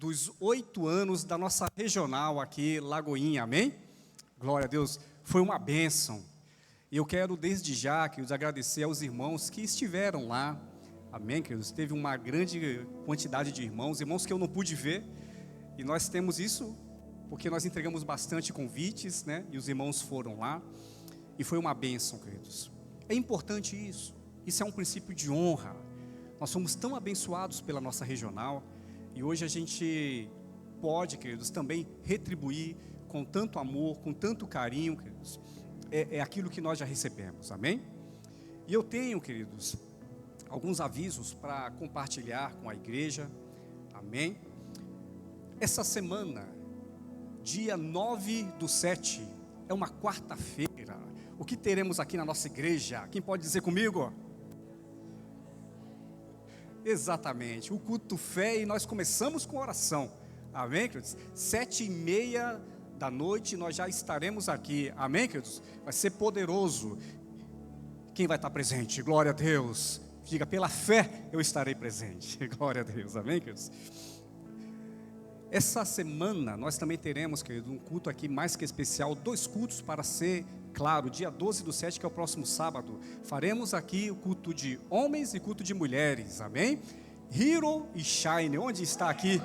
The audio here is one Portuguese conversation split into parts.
dos 8 anos da nossa regional aqui, Lagoinha, amém? Glória a Deus, foi uma bênção. E eu quero desde já, queridos, agradecer aos irmãos que estiveram lá, amém, queridos? Teve uma grande quantidade de irmãos que eu não pude ver, e nós temos isso porque nós entregamos bastante convites, né? E os irmãos foram lá, e foi uma bênção, queridos. É importante isso é um princípio de honra. Nós somos tão abençoados pela nossa regional, e hoje a gente pode, queridos, também retribuir com tanto amor, com tanto carinho, queridos, é aquilo que nós já recebemos, amém? E eu tenho, queridos, alguns avisos para compartilhar com a igreja, amém? Essa semana, dia 9/7, é uma quarta-feira. O que teremos aqui na nossa igreja? Quem pode dizer comigo? Exatamente, o culto fé, e nós começamos com oração, amém, queridos? 7:30 da noite nós já estaremos aqui, amém, queridos? Vai ser poderoso. Quem vai estar presente? Glória a Deus. Diga, pela fé eu estarei presente. Glória a Deus, amém, queridos? Essa semana nós também teremos, querido, um culto aqui mais que especial, 2 cultos para ser claro, dia 12/7, que é o próximo sábado, faremos aqui o culto de homens e culto de mulheres, amém? Hero e Shine, onde está aqui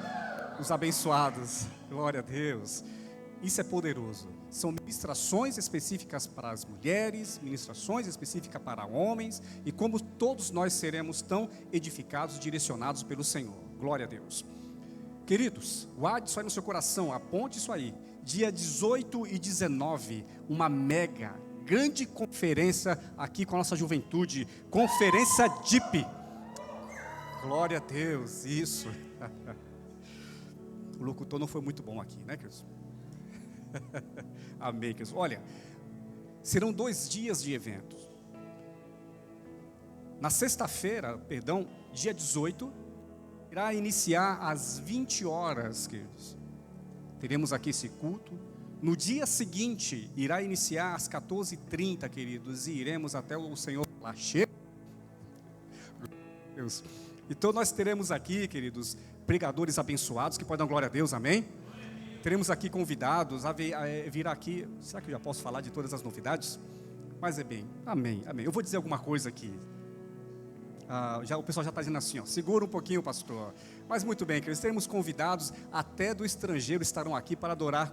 os abençoados? Glória a Deus, isso é poderoso. São ministrações específicas para as mulheres, ministrações específicas para homens, e como todos nós seremos tão edificados, direcionados pelo Senhor, glória a Deus. Queridos, guarde isso aí no seu coração, aponte isso aí. Dia 18 e 19, uma mega, grande conferência aqui com a nossa juventude, Conferência DIP. Glória a Deus, isso. O locutor não foi muito bom aqui, né, queridos? Amém, queridos. Olha, serão 2 dias de eventos. Na sexta-feira, dia 18, irá iniciar às 20 horas, queridos. Teremos aqui esse culto. No dia seguinte, irá iniciar às 14h30, queridos, e iremos até o Senhor lá cheio. Deus. Então nós teremos aqui, queridos, pregadores abençoados, que podem dar glória a Deus, amém? Teremos aqui convidados a vir aqui. Será que eu já posso falar de todas as novidades? Mas amém. Eu vou dizer alguma coisa aqui. O pessoal já está dizendo assim, segura um pouquinho, pastor. Mas muito bem, queridos, teremos convidados até do estrangeiro, estarão aqui para adorar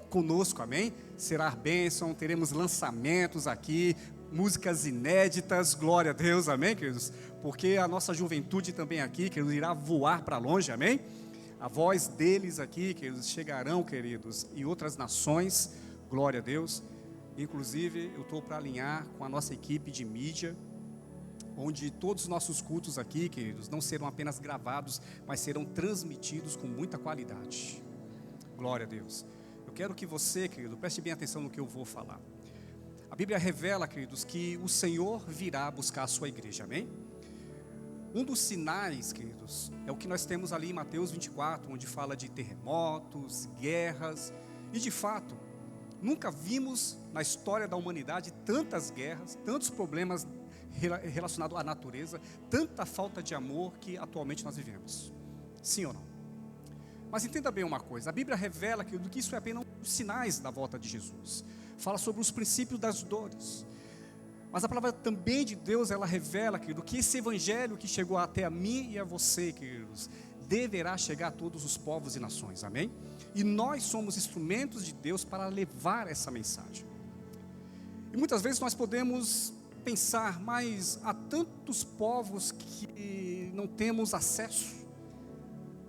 conosco, amém? Será bênção, teremos lançamentos aqui, músicas inéditas, glória a Deus, amém, queridos? Porque a nossa juventude também aqui, queridos, irá voar para longe, amém? A voz deles aqui, queridos, chegarão, queridos, em outras nações, glória a Deus. Inclusive, eu estou para alinhar com a nossa equipe de mídia, onde todos os nossos cultos aqui, queridos, não serão apenas gravados, mas serão transmitidos com muita qualidade. Glória a Deus. Eu quero que você, querido, preste bem atenção no que eu vou falar. A Bíblia revela, queridos, que o Senhor virá buscar a sua igreja, amém? Um dos sinais, queridos, é o que nós temos ali em Mateus 24, onde fala de terremotos, guerras, e de fato, nunca vimos na história da humanidade tantas guerras, tantos problemas relacionado à natureza, tanta falta de amor que atualmente nós vivemos. Sim ou não? Mas entenda bem uma coisa, a Bíblia revela que isso é apenas os sinais da volta de Jesus. Fala sobre os princípios das dores. Mas a palavra também de Deus, ela revela, querido, que esse evangelho que chegou até a mim e a você, queridos, deverá chegar a todos os povos e nações, amém? E nós somos instrumentos de Deus para levar essa mensagem. E muitas vezes nós podemos pensar, mas há tantos povos que não temos acesso,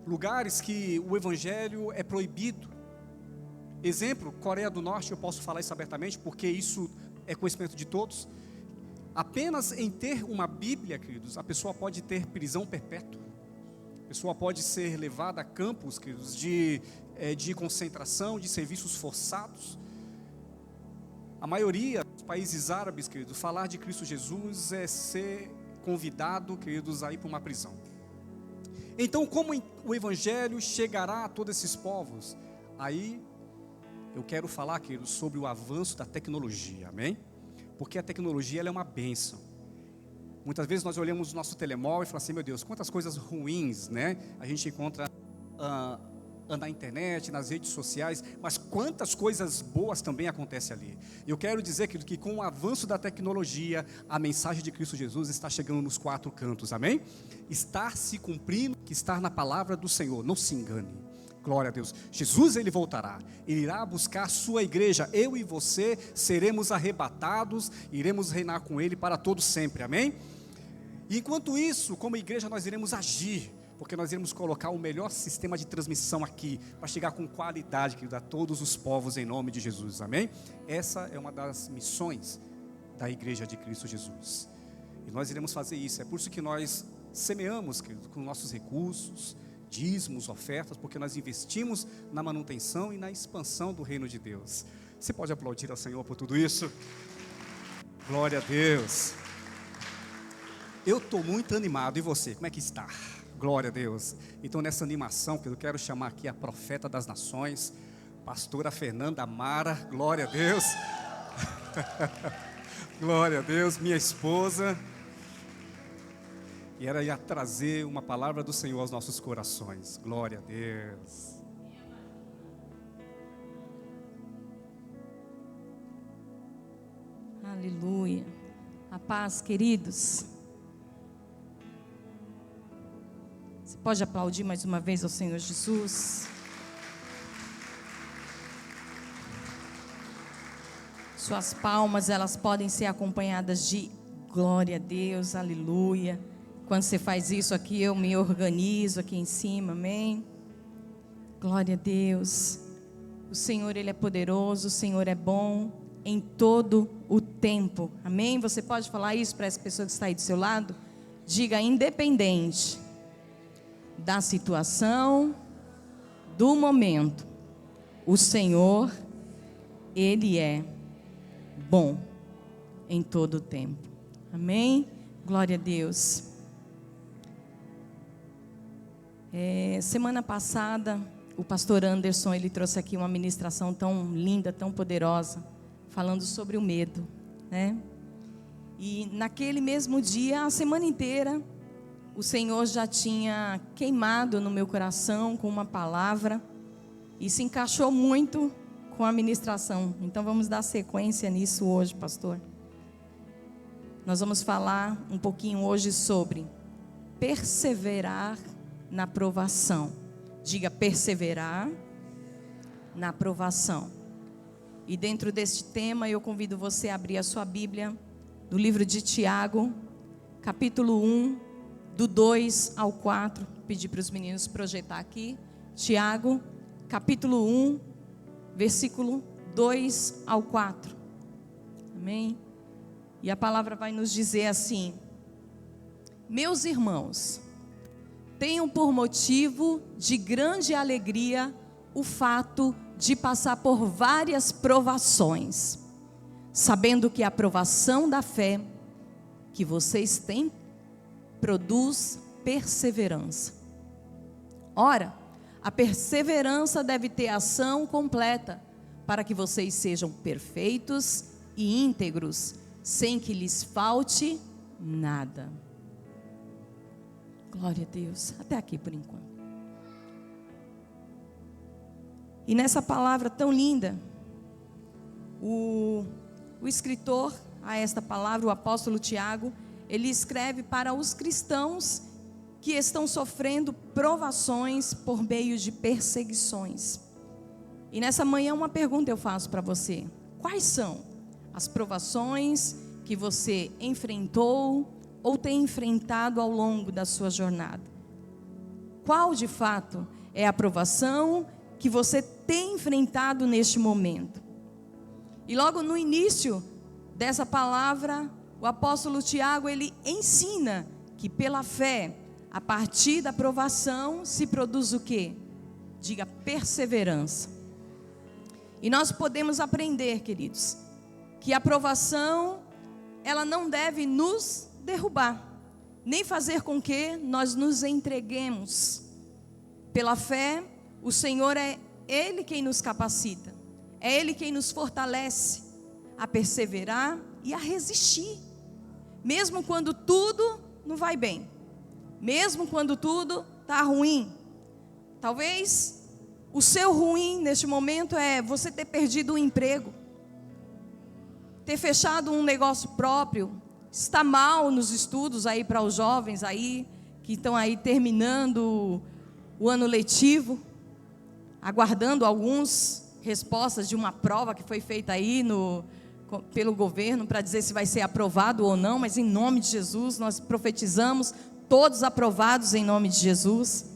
lugares que o evangelho é proibido. Exemplo, Coreia do Norte, eu posso falar isso abertamente, porque isso é conhecimento de todos. Apenas em ter uma Bíblia, queridos, a pessoa pode ter prisão perpétua. A pessoa pode ser levada a campos, queridos, de concentração, de serviços forçados. A maioria dos países árabes, queridos, falar de Cristo Jesus é ser convidado, queridos, a ir para uma prisão. Então, como o evangelho chegará a todos esses povos? Aí, eu quero falar, queridos, sobre o avanço da tecnologia, amém? Porque a tecnologia, ela é uma bênção. Muitas vezes nós olhamos o nosso telemóvel e falamos assim, meu Deus, quantas coisas ruins, né? A gente encontra na internet, nas redes sociais, mas quantas coisas boas também acontecem ali. Eu quero dizer que com o avanço da tecnologia, a mensagem de Cristo Jesus está chegando nos 4 cantos, amém? Está se cumprindo, que está na palavra do Senhor, não se engane. Glória a Deus. Jesus, ele voltará, ele irá buscar a sua igreja, eu e você seremos arrebatados, iremos reinar com ele para todo sempre, amém? E enquanto isso, como igreja, nós iremos agir, porque nós iremos colocar o melhor sistema de transmissão aqui, para chegar com qualidade, querido, a todos os povos, em nome de Jesus, amém? Essa é uma das missões da igreja de Cristo Jesus, e nós iremos fazer isso. É por isso que nós semeamos, querido, com nossos recursos, dízimos, ofertas, porque nós investimos na manutenção e na expansão do reino de Deus. Você pode aplaudir ao Senhor por tudo isso? Glória a Deus. Eu estou muito animado, e você, como é que está? Glória a Deus. Então, nessa animação, que eu quero chamar aqui a profeta das nações, pastora Fernanda Mara, glória a Deus. Glória a Deus, minha esposa. E ela ia trazer uma palavra do Senhor aos nossos corações. Glória a Deus. Aleluia. A paz, queridos. Você pode aplaudir mais uma vez ao Senhor Jesus? Suas palmas, elas podem ser acompanhadas de glória a Deus, aleluia. Quando você faz isso aqui, eu me organizo aqui em cima, amém? Glória a Deus. O Senhor, Ele é poderoso, o Senhor é bom em todo o tempo, amém? Você pode falar isso para essa pessoa que está aí do seu lado? Diga: independente da situação, do momento, o Senhor, Ele é bom em todo o tempo, amém? Glória a Deus. Semana passada, o pastor Anderson, ele trouxe aqui uma ministração tão linda, tão poderosa, falando sobre o medo, né? E naquele mesmo dia, a semana inteira, o Senhor já tinha queimado no meu coração com uma palavra, e se encaixou muito com a ministração. Então vamos dar sequência nisso hoje, pastor. Nós vamos falar um pouquinho hoje sobre perseverar na provação. Diga: perseverar na provação. E dentro deste tema eu convido você a abrir a sua Bíblia no livro de Tiago, capítulo 1, do 2 ao 4. Pedir para os meninos projetar aqui. Tiago, capítulo 1, versículo 2 ao 4. Amém? E a palavra vai nos dizer assim: meus irmãos, tenham por motivo de grande alegria o fato de passar por várias provações, sabendo que a provação da fé que vocês têm produz perseverança. Ora, a perseverança deve ter ação completa, para que vocês sejam perfeitos e íntegros, sem que lhes falte nada. Glória a Deus. Até aqui por enquanto. E nessa palavra tão linda, o escritor a esta palavra, o apóstolo Tiago, ele escreve para os cristãos que estão sofrendo provações por meio de perseguições. E nessa manhã uma pergunta eu faço para você: quais são as provações que você enfrentou ou tem enfrentado ao longo da sua jornada? Qual de fato é a provação que você tem enfrentado neste momento? E logo no início dessa palavra, o apóstolo Tiago, ele ensina que pela fé, a partir da provação, se produz o quê? Diga: perseverança. E nós podemos aprender, queridos, que a provação, ela não deve nos derrubar, nem fazer com que nós nos entreguemos. Pela fé, o Senhor é Ele quem nos capacita, é Ele quem nos fortalece a perseverar e a resistir, mesmo quando tudo não vai bem, mesmo quando tudo está ruim, Talvez o seu ruim neste momento é você ter perdido o emprego, ter fechado um negócio próprio, está mal nos estudos aí para os jovens aí que estão aí terminando o ano letivo, aguardando alguns respostas de uma prova que foi feita aí pelo governo para dizer se vai ser aprovado ou não, mas em nome de Jesus nós profetizamos todos aprovados em nome de Jesus.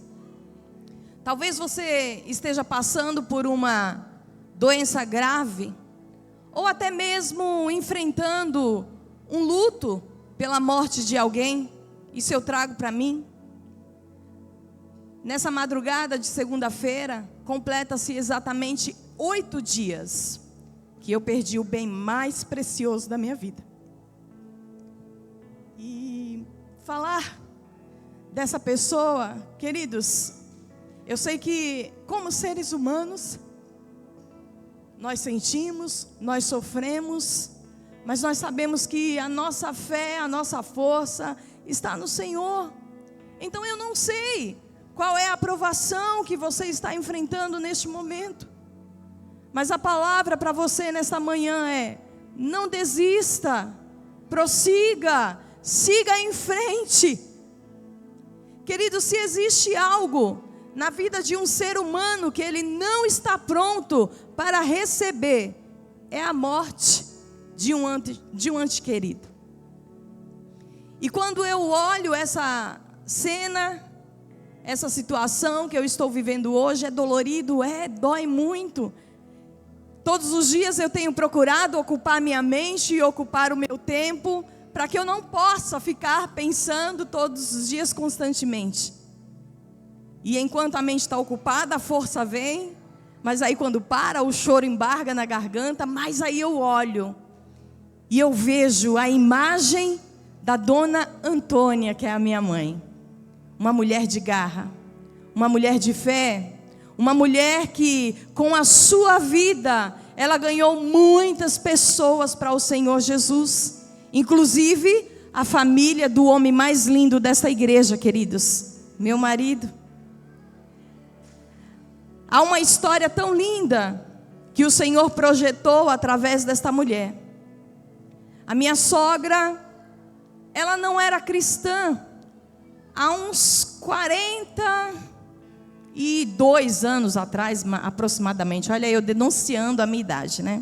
Talvez você esteja passando por uma doença grave, ou até mesmo enfrentando um luto pela morte de alguém. Isso eu trago para mim. Nessa madrugada de segunda-feira, completa-se exatamente 8 dias que eu perdi o bem mais precioso da minha vida. E falar dessa pessoa, queridos, eu sei que como seres humanos, nós sentimos, nós sofremos, mas nós sabemos que a nossa fé, a nossa força está no Senhor. Então eu não sei qual é a provação que você está enfrentando neste momento, mas a palavra para você nesta manhã é: não desista, prossiga, siga em frente. Querido, se existe algo na vida de um ser humano que ele não está pronto para receber, é a morte de um ente querido. E quando eu olho essa cena, essa situação que eu estou vivendo hoje, é dolorido, dói muito. Todos os dias eu tenho procurado ocupar minha mente e ocupar o meu tempo, para que eu não possa ficar pensando todos os dias constantemente. E enquanto a mente está ocupada, a força vem, mas aí quando para, o choro embarga na garganta, mas aí eu olho e eu vejo a imagem da dona Antônia, que é a minha mãe. Uma mulher de garra, uma mulher de fé, uma mulher que com a sua vida, ela ganhou muitas pessoas para o Senhor Jesus, inclusive a família do homem mais lindo dessa igreja, queridos, meu marido. Há uma história tão linda que o Senhor projetou através desta mulher. A minha sogra, ela não era cristã. Há uns 42 anos atrás, aproximadamente. Olha, eu denunciando a minha idade, né?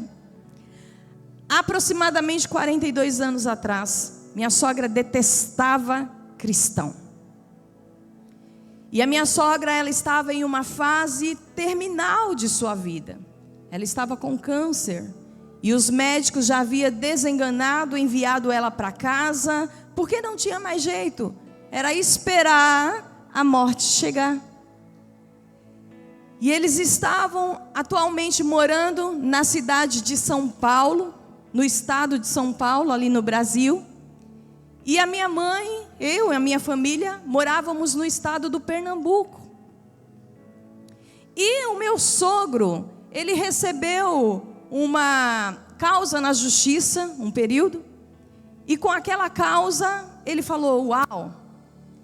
Aproximadamente 42 anos atrás, minha sogra detestava cristão. E a minha sogra, ela estava em uma fase terminal de sua vida. Ela estava com câncer. E os médicos já haviam desenganado, enviado ela para casa, porque não tinha mais jeito. Era esperar a morte chegar. E eles estavam atualmente morando na cidade de São Paulo, no estado de São Paulo, ali no Brasil. E a minha mãe, eu e a minha família, morávamos no estado do Pernambuco. E o meu sogro, ele recebeu uma causa na justiça, um período. E com aquela causa, ele falou: uau,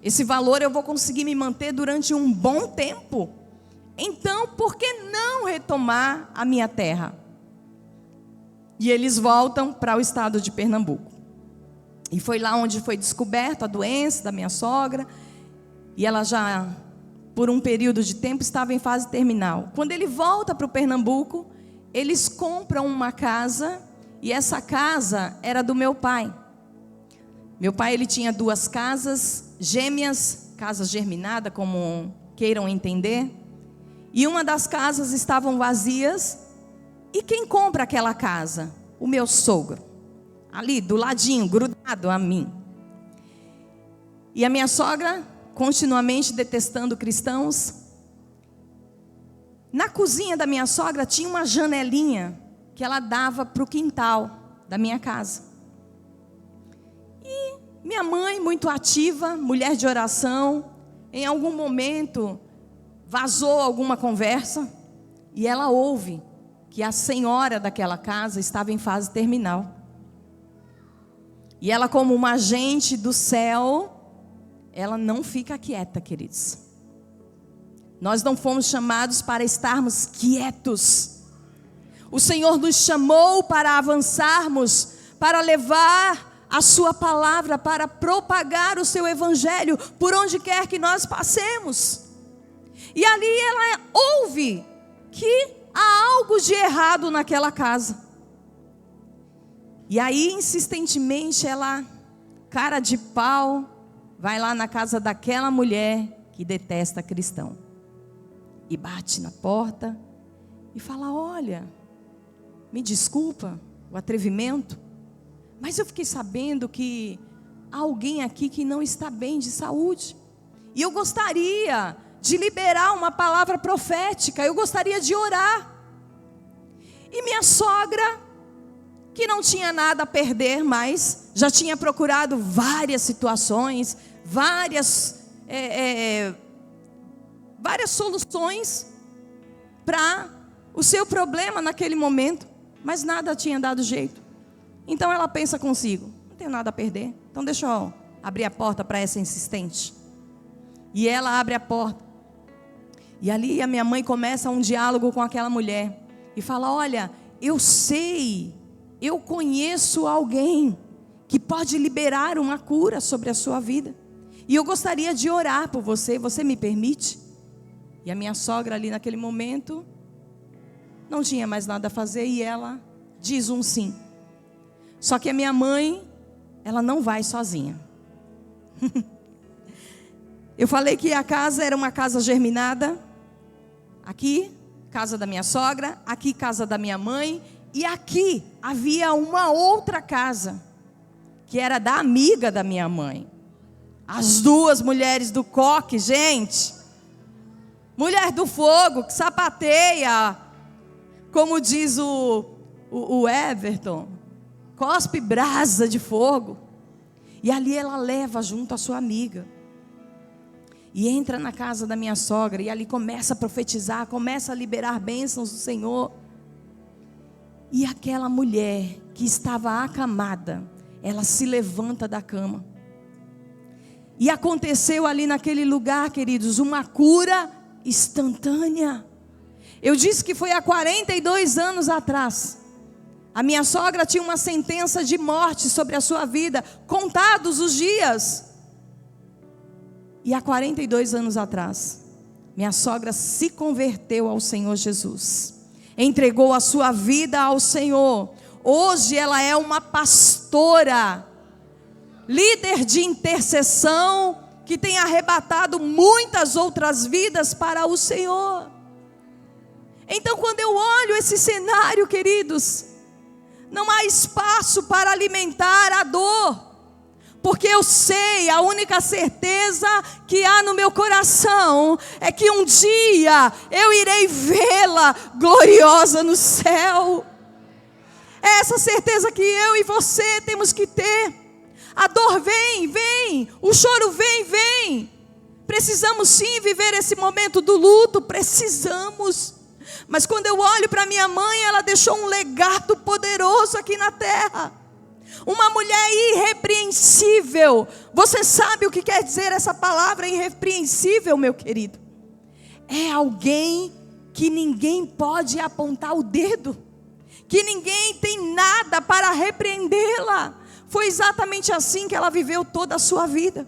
esse valor eu vou conseguir me manter durante um bom tempo. Então, por que não retomar a minha terra? E eles voltam para o estado de Pernambuco. E foi lá onde foi descoberta a doença da minha sogra. E ela já, por um período de tempo, estava em fase terminal. Quando ele volta para o Pernambuco, eles compram uma casa. E essa casa era do meu pai. Meu pai, ele tinha 2 casas gêmeas, casa germinada, como queiram entender. E uma das casas estavam vazias. E quem compra aquela casa? O meu sogro. Ali, do ladinho, grudado a mim. E a minha sogra, continuamente detestando cristãos. Na cozinha da minha sogra tinha uma janelinha que ela dava para o quintal da minha casa. E minha mãe, muito ativa, mulher de oração, em algum momento vazou alguma conversa e ela ouve que a senhora daquela casa estava em fase terminal. E ela, como uma agente do céu, ela não fica quieta, queridos. Nós não fomos chamados para estarmos quietos. O Senhor nos chamou para avançarmos, para levar a sua palavra, para propagar o seu evangelho por onde quer que nós passemos. E ali ela ouve que há algo de errado naquela casa. E aí, insistentemente, ela, cara de pau, vai lá na casa daquela mulher que detesta cristão. E bate na porta e fala: olha, me desculpa o atrevimento, mas eu fiquei sabendo que há alguém aqui que não está bem de saúde. E eu gostaria de liberar uma palavra profética, eu gostaria de orar. E minha sogra, que não tinha nada a perder mais, já tinha procurado várias situações, várias soluções para o seu problema naquele momento, mas nada tinha dado jeito. Então ela pensa consigo: não tenho nada a perder, então deixa eu abrir a porta para essa insistente. E ela abre a porta, e ali a minha mãe começa um diálogo com aquela mulher, e fala: olha, eu conheço alguém que pode liberar uma cura sobre a sua vida, e eu gostaria de orar por você, você me permite? E a minha sogra ali naquele momento não tinha mais nada a fazer, e ela diz um sim. Só que a minha mãe, ela não vai sozinha. Eu falei que a casa era uma casa germinada. Aqui, casa da minha sogra, aqui casa da minha mãe, e aqui havia uma outra casa, que era da amiga da minha mãe. As duas mulheres do coque, gente, mulher do fogo, que sapateia, como diz o Everton, cospe brasa de fogo. E ali ela leva junto a sua amiga, e entra na casa da minha sogra, e ali começa a profetizar, começa a liberar bênçãos do Senhor. E aquela mulher que estava acamada, ela se levanta da cama. E aconteceu ali naquele lugar, queridos, uma cura instantânea. Eu disse que foi há 42 anos atrás. A minha sogra tinha uma sentença de morte sobre a sua vida, contados os dias. E há 42 anos atrás, minha sogra se converteu ao Senhor Jesus, entregou a sua vida ao Senhor. Hoje ela é uma pastora, líder de intercessão, que tem arrebatado muitas outras vidas para o Senhor. Então, quando eu olho esse cenário, queridos, não há espaço para alimentar a dor, porque eu sei, a única certeza que há no meu coração é que um dia eu irei vê-la gloriosa no céu. É essa certeza que eu e você temos que ter. A dor vem, o choro vem. Precisamos sim viver esse momento do luto, precisamos. Mas quando eu olho para minha mãe, ela deixou um legado poderoso aqui na terra. Uma mulher irrepreensível. Você sabe o que quer dizer essa palavra irrepreensível, meu querido? É alguém que ninguém pode apontar o dedo, que ninguém tem nada para repreendê-la. Foi exatamente assim que ela viveu toda a sua vida.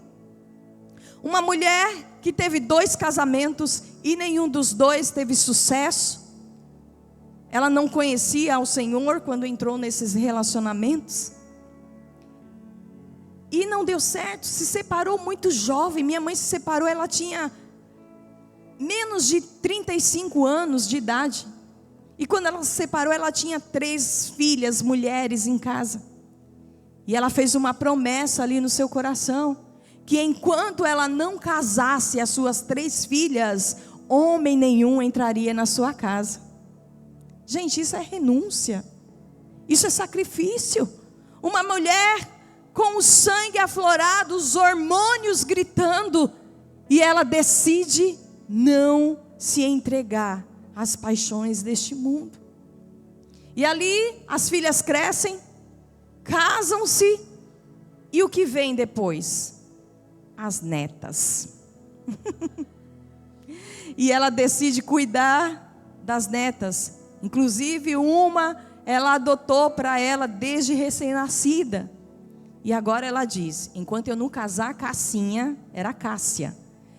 Uma mulher que teve 2 casamentos e nenhum dos 2 teve sucesso. Ela não conhecia ao Senhor quando entrou nesses relacionamentos. E não deu certo, se separou muito jovem. Minha mãe se separou, ela tinha menos de 35 anos de idade. E quando ela se separou, ela tinha 3 filhas, mulheres em casa. E ela fez uma promessa ali no seu coração, que enquanto ela não casasse as suas 3 filhas, homem nenhum entraria na sua casa. Gente, isso é renúncia, isso é sacrifício. Uma mulher com o sangue aflorado, os hormônios gritando, e ela decide não se entregar às paixões deste mundo. E ali as filhas crescem, casam-se, e o que vem depois? As netas. E ela decide cuidar das netas. Inclusive uma, ela adotou para ela desde recém-nascida. E agora ela diz: enquanto eu não casar, Cassinha, era Cássia,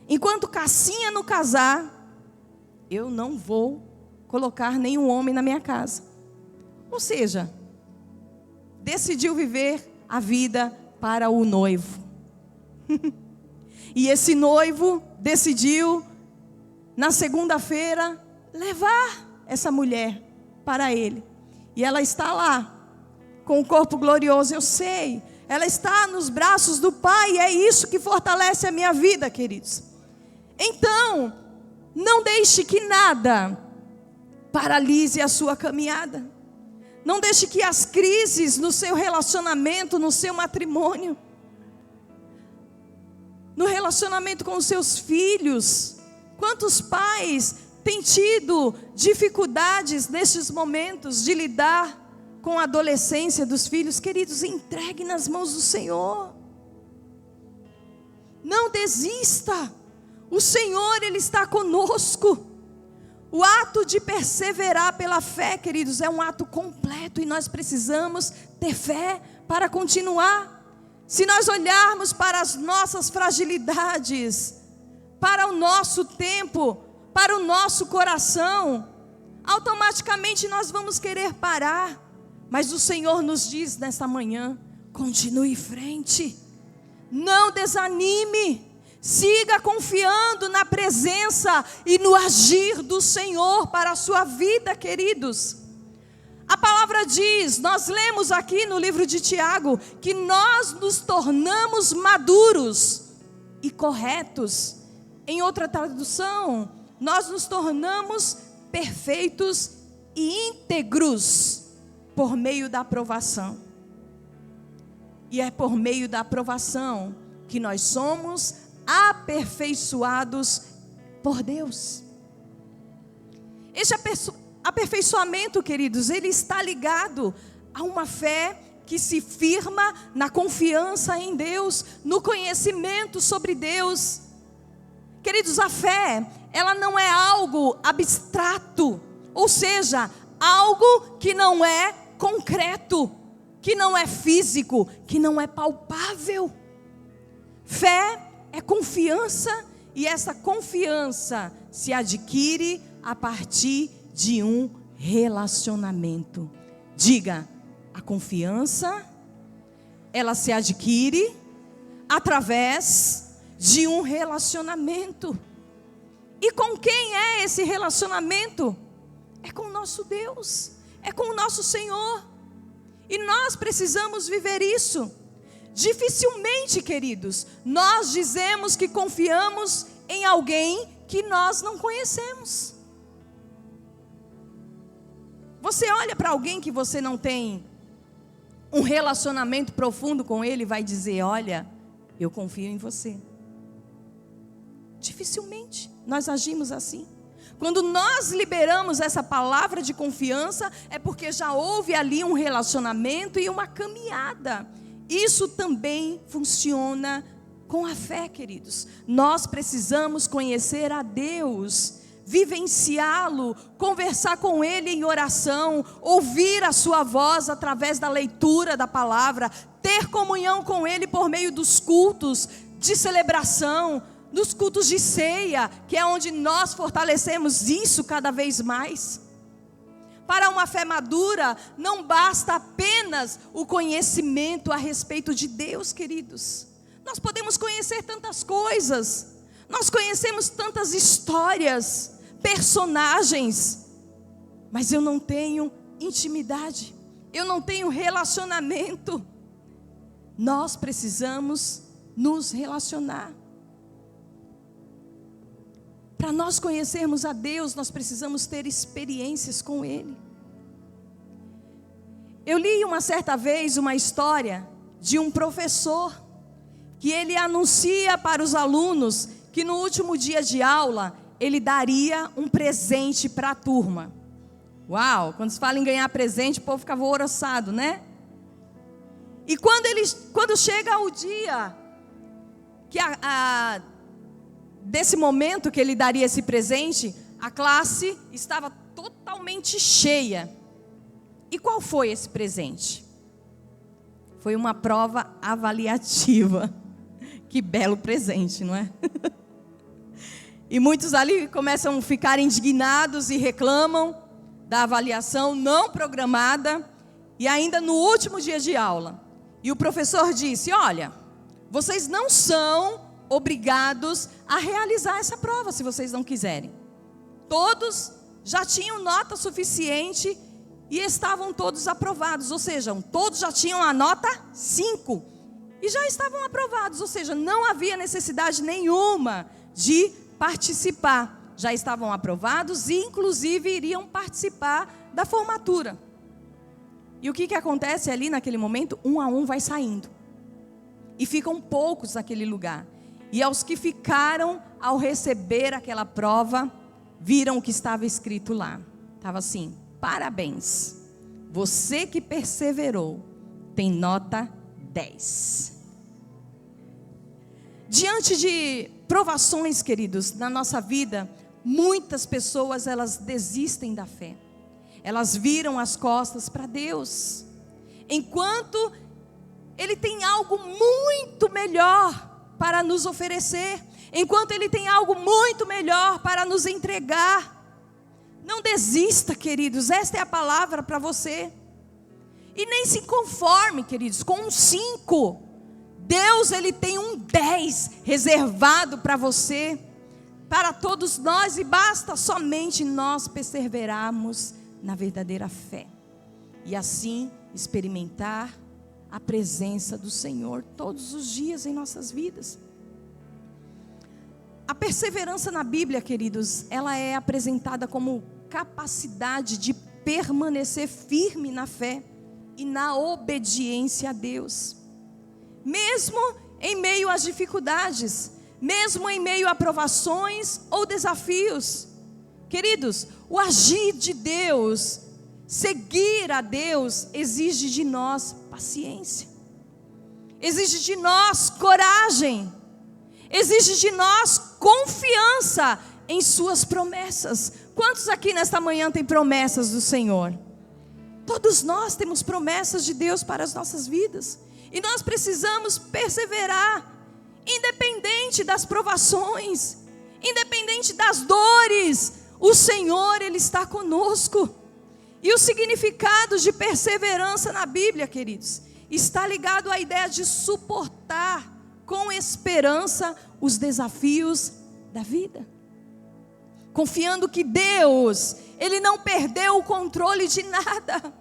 enquanto Cassinha não casar, eu não vou colocar nenhum homem na minha casa. Ou seja, decidiu viver a vida para o noivo. E esse noivo decidiu, na segunda-feira, levar essa mulher para ele. E ela está lá, com o corpo glorioso, eu sei. Ela está nos braços do Pai, e é isso que fortalece a minha vida, queridos. Então, não deixe que nada paralise a sua caminhada. Não deixe que as crises no seu relacionamento, no seu matrimônio, no relacionamento com os seus filhos. Quantos pais têm tido dificuldades nesses momentos de lidar com a adolescência dos filhos? Queridos, entregue nas mãos do Senhor. Não desista. O Senhor, Ele está conosco. O ato de perseverar pela fé, queridos, é um ato completo, e nós precisamos ter fé para continuar. Se nós olharmos para as nossas fragilidades, para o nosso tempo, para o nosso coração, automaticamente nós vamos querer parar. Mas o Senhor nos diz nesta manhã: continue em frente, não desanime. Siga confiando na presença e no agir do Senhor para a sua vida, queridos. A palavra diz, nós lemos aqui no livro de Tiago, que nós nos tornamos maduros e corretos. Em outra tradução, nós nos tornamos perfeitos e íntegros por meio da aprovação. E é por meio da aprovação que nós somos aperfeiçoados por Deus. Este aperfeiçoamento, queridos, ele está ligado a uma fé que se firma na confiança em Deus, no conhecimento sobre Deus. Queridos, a fé, ela não é algo abstrato, ou seja, algo que não é concreto, que não é físico, que não é palpável. Fé é confiança, e essa confiança se adquire a partir de um relacionamento. Diga, a confiança, ela se adquire através de um relacionamento. E com quem é esse relacionamento? É com o nosso Deus, é com o nosso Senhor. E nós precisamos viver isso. Dificilmente, queridos, nós dizemos que confiamos em alguém que nós não conhecemos. Você olha para alguém que você não tem um relacionamento profundo com ele e vai dizer: olha, eu confio em você. Dificilmente nós agimos assim. Quando nós liberamos essa palavra de confiança, é porque já houve ali um relacionamento e uma caminhada. Isso também funciona com a fé, queridos. Nós precisamos conhecer a Deus, vivenciá-lo, conversar com Ele em oração, ouvir a sua voz através da leitura da palavra, ter comunhão com Ele por meio dos cultos de celebração, dos cultos de ceia, que é onde nós fortalecemos isso cada vez mais. Para uma fé madura, não basta apenas o conhecimento a respeito de Deus, queridos. Nós podemos conhecer tantas coisas, nós conhecemos tantas histórias, personagens, mas eu não tenho intimidade, eu não tenho relacionamento. Nós precisamos nos relacionar. Para nós conhecermos a Deus, nós precisamos ter experiências com Ele. Eu li uma certa vez uma história de um professor, que ele anuncia para os alunos que no último dia de aula, ele daria um presente para a turma. Uau, quando se fala em ganhar presente, o povo ficava alvoroçado, né? E quando chega o dia que desse momento que ele daria esse presente, a classe estava totalmente cheia. E qual foi esse presente? Foi uma prova avaliativa. Que belo presente, não é? E muitos ali começam a ficar indignados e reclamam da avaliação não programada, e ainda no último dia de aula. E o professor disse: olha, vocês não são obrigados a realizar essa prova se vocês não quiserem. Todos já tinham nota suficiente e estavam todos aprovados, ou seja, todos já tinham a nota 5 e já estavam aprovados, ou seja, não havia necessidade nenhuma de participar. Já estavam aprovados e inclusive iriam participar da formatura. E o que acontece ali naquele momento? Um a um vai saindo. E ficam poucos naquele lugar. E aos que ficaram, ao receber aquela prova, viram o que estava escrito lá. Estava assim: parabéns, você que perseverou tem nota 10. Diante de provações, queridos, na nossa vida, muitas pessoas, elas desistem da fé. Elas viram as costas para Deus, enquanto Ele tem algo muito melhor para nos oferecer, enquanto Ele tem algo muito melhor para nos entregar. Não desista, queridos, esta é a palavra para você. E nem se conforme, queridos, com um 5. Deus, Ele tem um 10 reservado para você, para todos nós, e basta somente nós perseverarmos na verdadeira fé, e assim experimentar a presença do Senhor todos os dias em nossas vidas. A perseverança na Bíblia, queridos, ela é apresentada como capacidade de permanecer firme na fé e na obediência a Deus, mesmo em meio às dificuldades, mesmo em meio a provações ou desafios. Queridos, o agir de Deus, seguir a Deus, exige de nós paciência, exige de nós coragem, exige de nós confiança em suas promessas. Quantos aqui nesta manhã têm promessas do Senhor? Todos nós temos promessas de Deus para as nossas vidas, e nós precisamos perseverar, independente das provações, independente das dores. O Senhor, Ele está conosco. E o significado de perseverança na Bíblia, queridos, está ligado à ideia de suportar com esperança os desafios da vida, confiando que Deus, Ele não perdeu o controle de nada.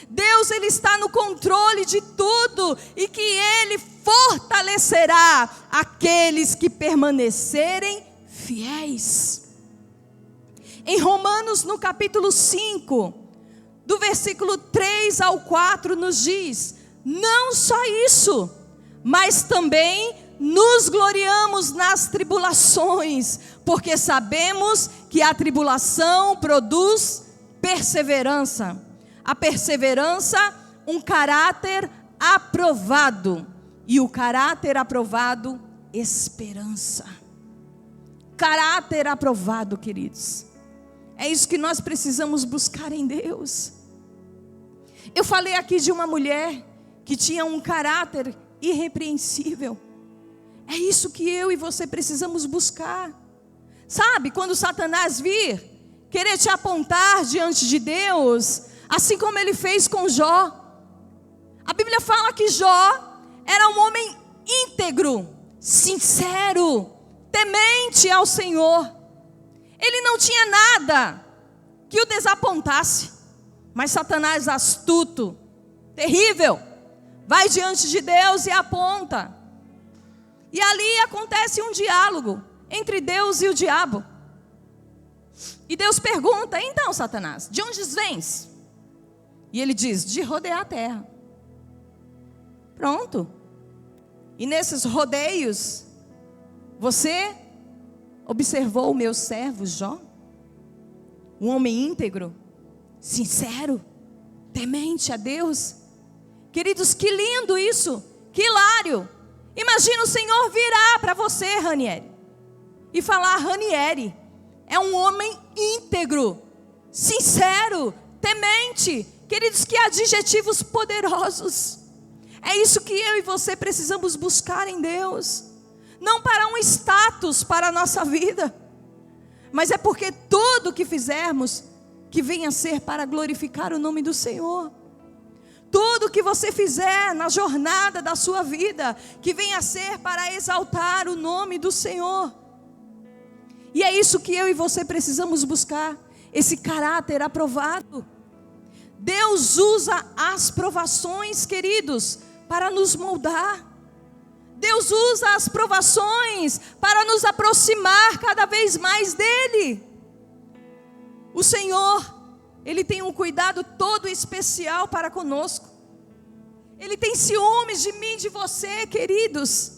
Deus, Ele está no controle de tudo, e que Ele fortalecerá aqueles que permanecerem fiéis. Em Romanos, no capítulo 5, do versículo 3 ao 4, nos diz: não só isso, mas também nos gloriamos nas tribulações, porque sabemos que a tribulação produz perseverança. A perseverança, um caráter aprovado, e o caráter aprovado, esperança. Caráter aprovado, queridos, é isso que nós precisamos buscar em Deus. Eu falei aqui de uma mulher que tinha um caráter irrepreensível. É isso que eu e você precisamos buscar. Sabe, quando Satanás vir querer te apontar diante de Deus, assim como ele fez com Jó. A Bíblia fala que Jó era um homem íntegro, sincero, temente ao Senhor. Ele não tinha nada que o desapontasse, mas Satanás, astuto, terrível, vai diante de Deus e aponta. E ali acontece um diálogo entre Deus e o diabo. E Deus pergunta: então, Satanás, de onde vens? E ele diz: de rodear a terra. Pronto. E nesses rodeios, você observou o meu servo Jó? Um homem íntegro, sincero, temente a Deus. Queridos, que lindo isso, que hilário. Imagina o Senhor virar para você, Ranieri, e falar: Ranieri é um homem íntegro, sincero, temente. Queridos, que adjetivos poderosos. É isso que eu e você precisamos buscar em Deus. Não para um status para a nossa vida, mas é porque tudo que fizermos, que venha a ser para glorificar o nome do Senhor. Tudo que você fizer na jornada da sua vida, que venha a ser para exaltar o nome do Senhor. E é isso que eu e você precisamos buscar, esse caráter aprovado. Deus usa as provações, queridos, para nos moldar. Deus usa as provações para nos aproximar cada vez mais dEle. O Senhor, Ele tem um cuidado todo especial para conosco. Ele tem ciúmes de mim, de você, queridos.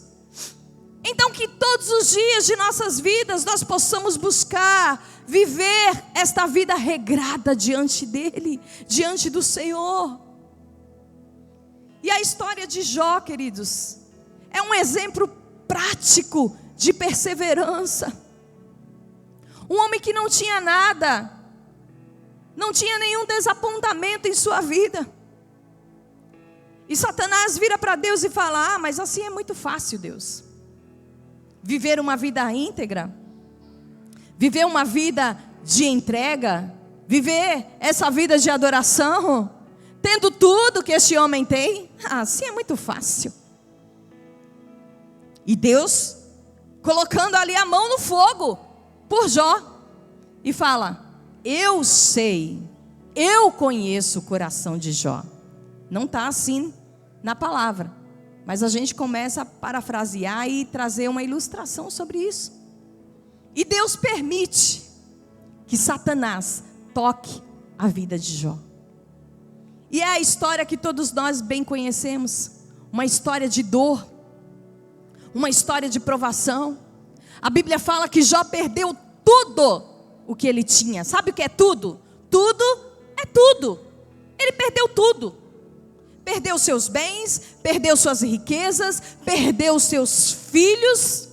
Então que todos os dias de nossas vidas nós possamos buscar viver esta vida regrada diante dEle, diante do Senhor. E a história de Jó, queridos, é um exemplo prático de perseverança. Um homem que não tinha nada, não tinha nenhum desapontamento em sua vida. E Satanás vira para Deus e fala: mas assim é muito fácil, Deus. Viver uma vida íntegra, viver uma vida de entrega, viver essa vida de adoração, tendo tudo que este homem tem, assim é muito fácil. E Deus colocando ali a mão no fogo por Jó e fala: eu sei, eu conheço o coração de Jó. Não está assim na palavra, mas a gente começa a parafrasear e trazer uma ilustração sobre isso. E Deus permite que Satanás toque a vida de Jó. E é a história que todos nós bem conhecemos, uma história de dor, uma história de provação. A Bíblia fala que Jó perdeu tudo o que ele tinha. Sabe o que é tudo? Tudo é tudo. Ele perdeu tudo. Perdeu seus bens, perdeu suas riquezas, perdeu seus filhos.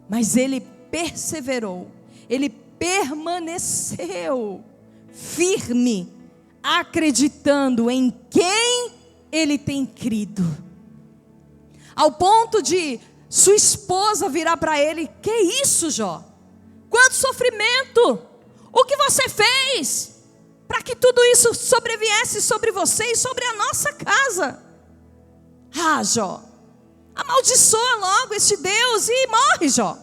Mas ele perseverou, ele permaneceu firme, acreditando em quem ele tem crido. Ao ponto de sua esposa virar para ele: que isso, Jó? Quanto sofrimento! O que você fez para que tudo isso sobreviesse sobre você e sobre a nossa casa? Ah, Jó, amaldiçoa logo este Deus e morre, Jó.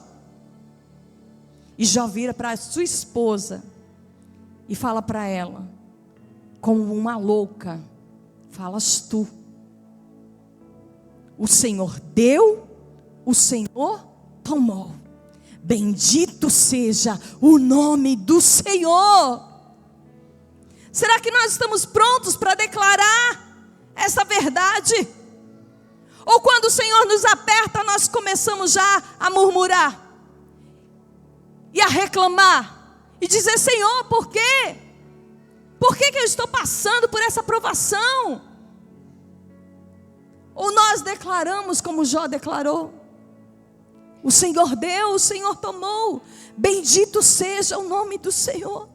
E Jó vira para sua esposa e fala para ela, como uma louca: falas tu. O Senhor deu, o Senhor tomou. Bendito seja o nome do Senhor. Será que nós estamos prontos para declarar essa verdade? Ou quando o Senhor nos aperta, nós começamos já a murmurar e a reclamar e dizer: Senhor, por quê? Por que eu estou passando por essa provação? Ou nós declaramos como Jó declarou: o Senhor deu, o Senhor tomou, bendito seja o nome do Senhor.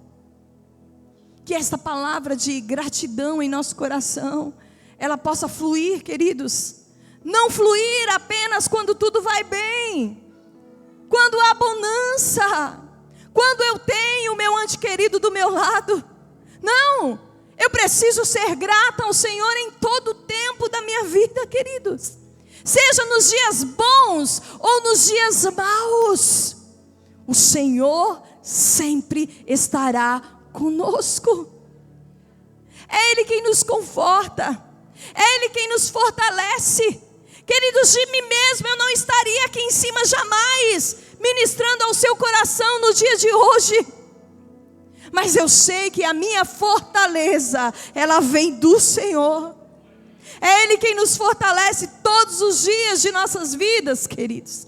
Que esta palavra de gratidão em nosso coração, ela possa fluir, queridos. Não fluir apenas quando tudo vai bem, quando há bonança, quando eu tenho o meu ente querido do meu lado. Não, eu preciso ser grata ao Senhor em todo o tempo da minha vida, queridos. Seja nos dias bons ou nos dias maus, o Senhor sempre estará conosco. É Ele quem nos conforta, é Ele quem nos fortalece. Queridos, de mim mesmo eu não estaria aqui em cima jamais, ministrando ao seu coração no dia de hoje. Mas eu sei que a minha fortaleza, ela vem do Senhor. É Ele quem nos fortalece todos os dias de nossas vidas, queridos.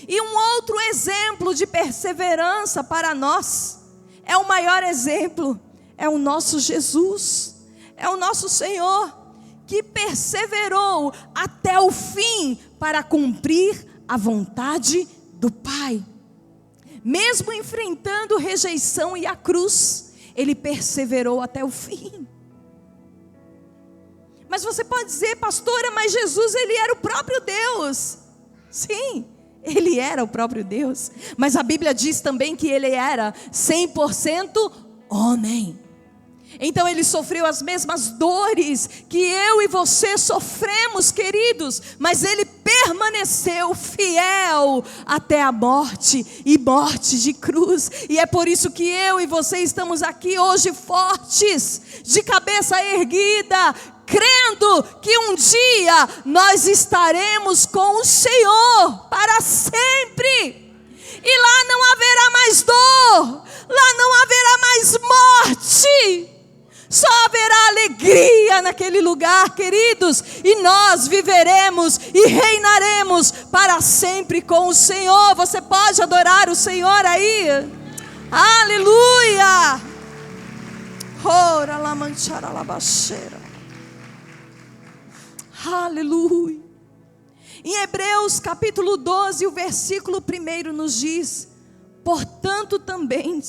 E um outro exemplo de perseverança para nós, é o maior exemplo, é o nosso Jesus, é o nosso Senhor, que perseverou até o fim para cumprir a vontade do Pai. Mesmo enfrentando rejeição e a cruz, ele perseverou até o fim. Mas você pode dizer, pastora, mas Jesus, ele era o próprio Deus. Sim, ele era o próprio Deus. Mas a Bíblia diz também que ele era 100% homem. Então ele sofreu as mesmas dores que eu e você sofremos, queridos, mas ele permaneceu fiel até a morte, e morte de cruz. E é por isso que eu e você estamos aqui hoje fortes, de cabeça erguida, crendo que um dia nós estaremos com o Senhor para sempre. E lá não haverá mais dor, lá não haverá mais morte. Só haverá alegria naquele lugar, queridos, e nós viveremos e reinaremos para sempre com o Senhor. Você pode adorar o Senhor aí? Aleluia! Ora la manchara la baixeira. Aleluia! Em Hebreus capítulo 12, o versículo 1 nos diz: portanto também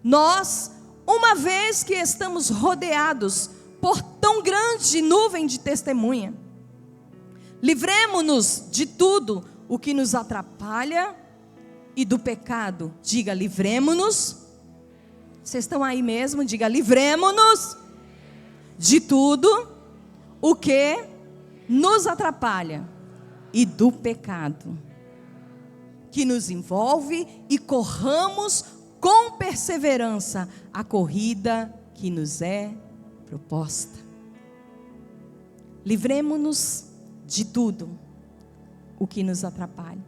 nós, uma vez que estamos rodeados por tão grande nuvem de testemunha, livremo-nos de tudo o que nos atrapalha e do pecado. Diga, livremo-nos. Vocês estão aí mesmo? Diga, livremo-nos de tudo o que nos atrapalha e do pecado que nos envolve, e corramos com perseverança a corrida que nos é proposta. Livremo-nos de tudo o que nos atrapalha.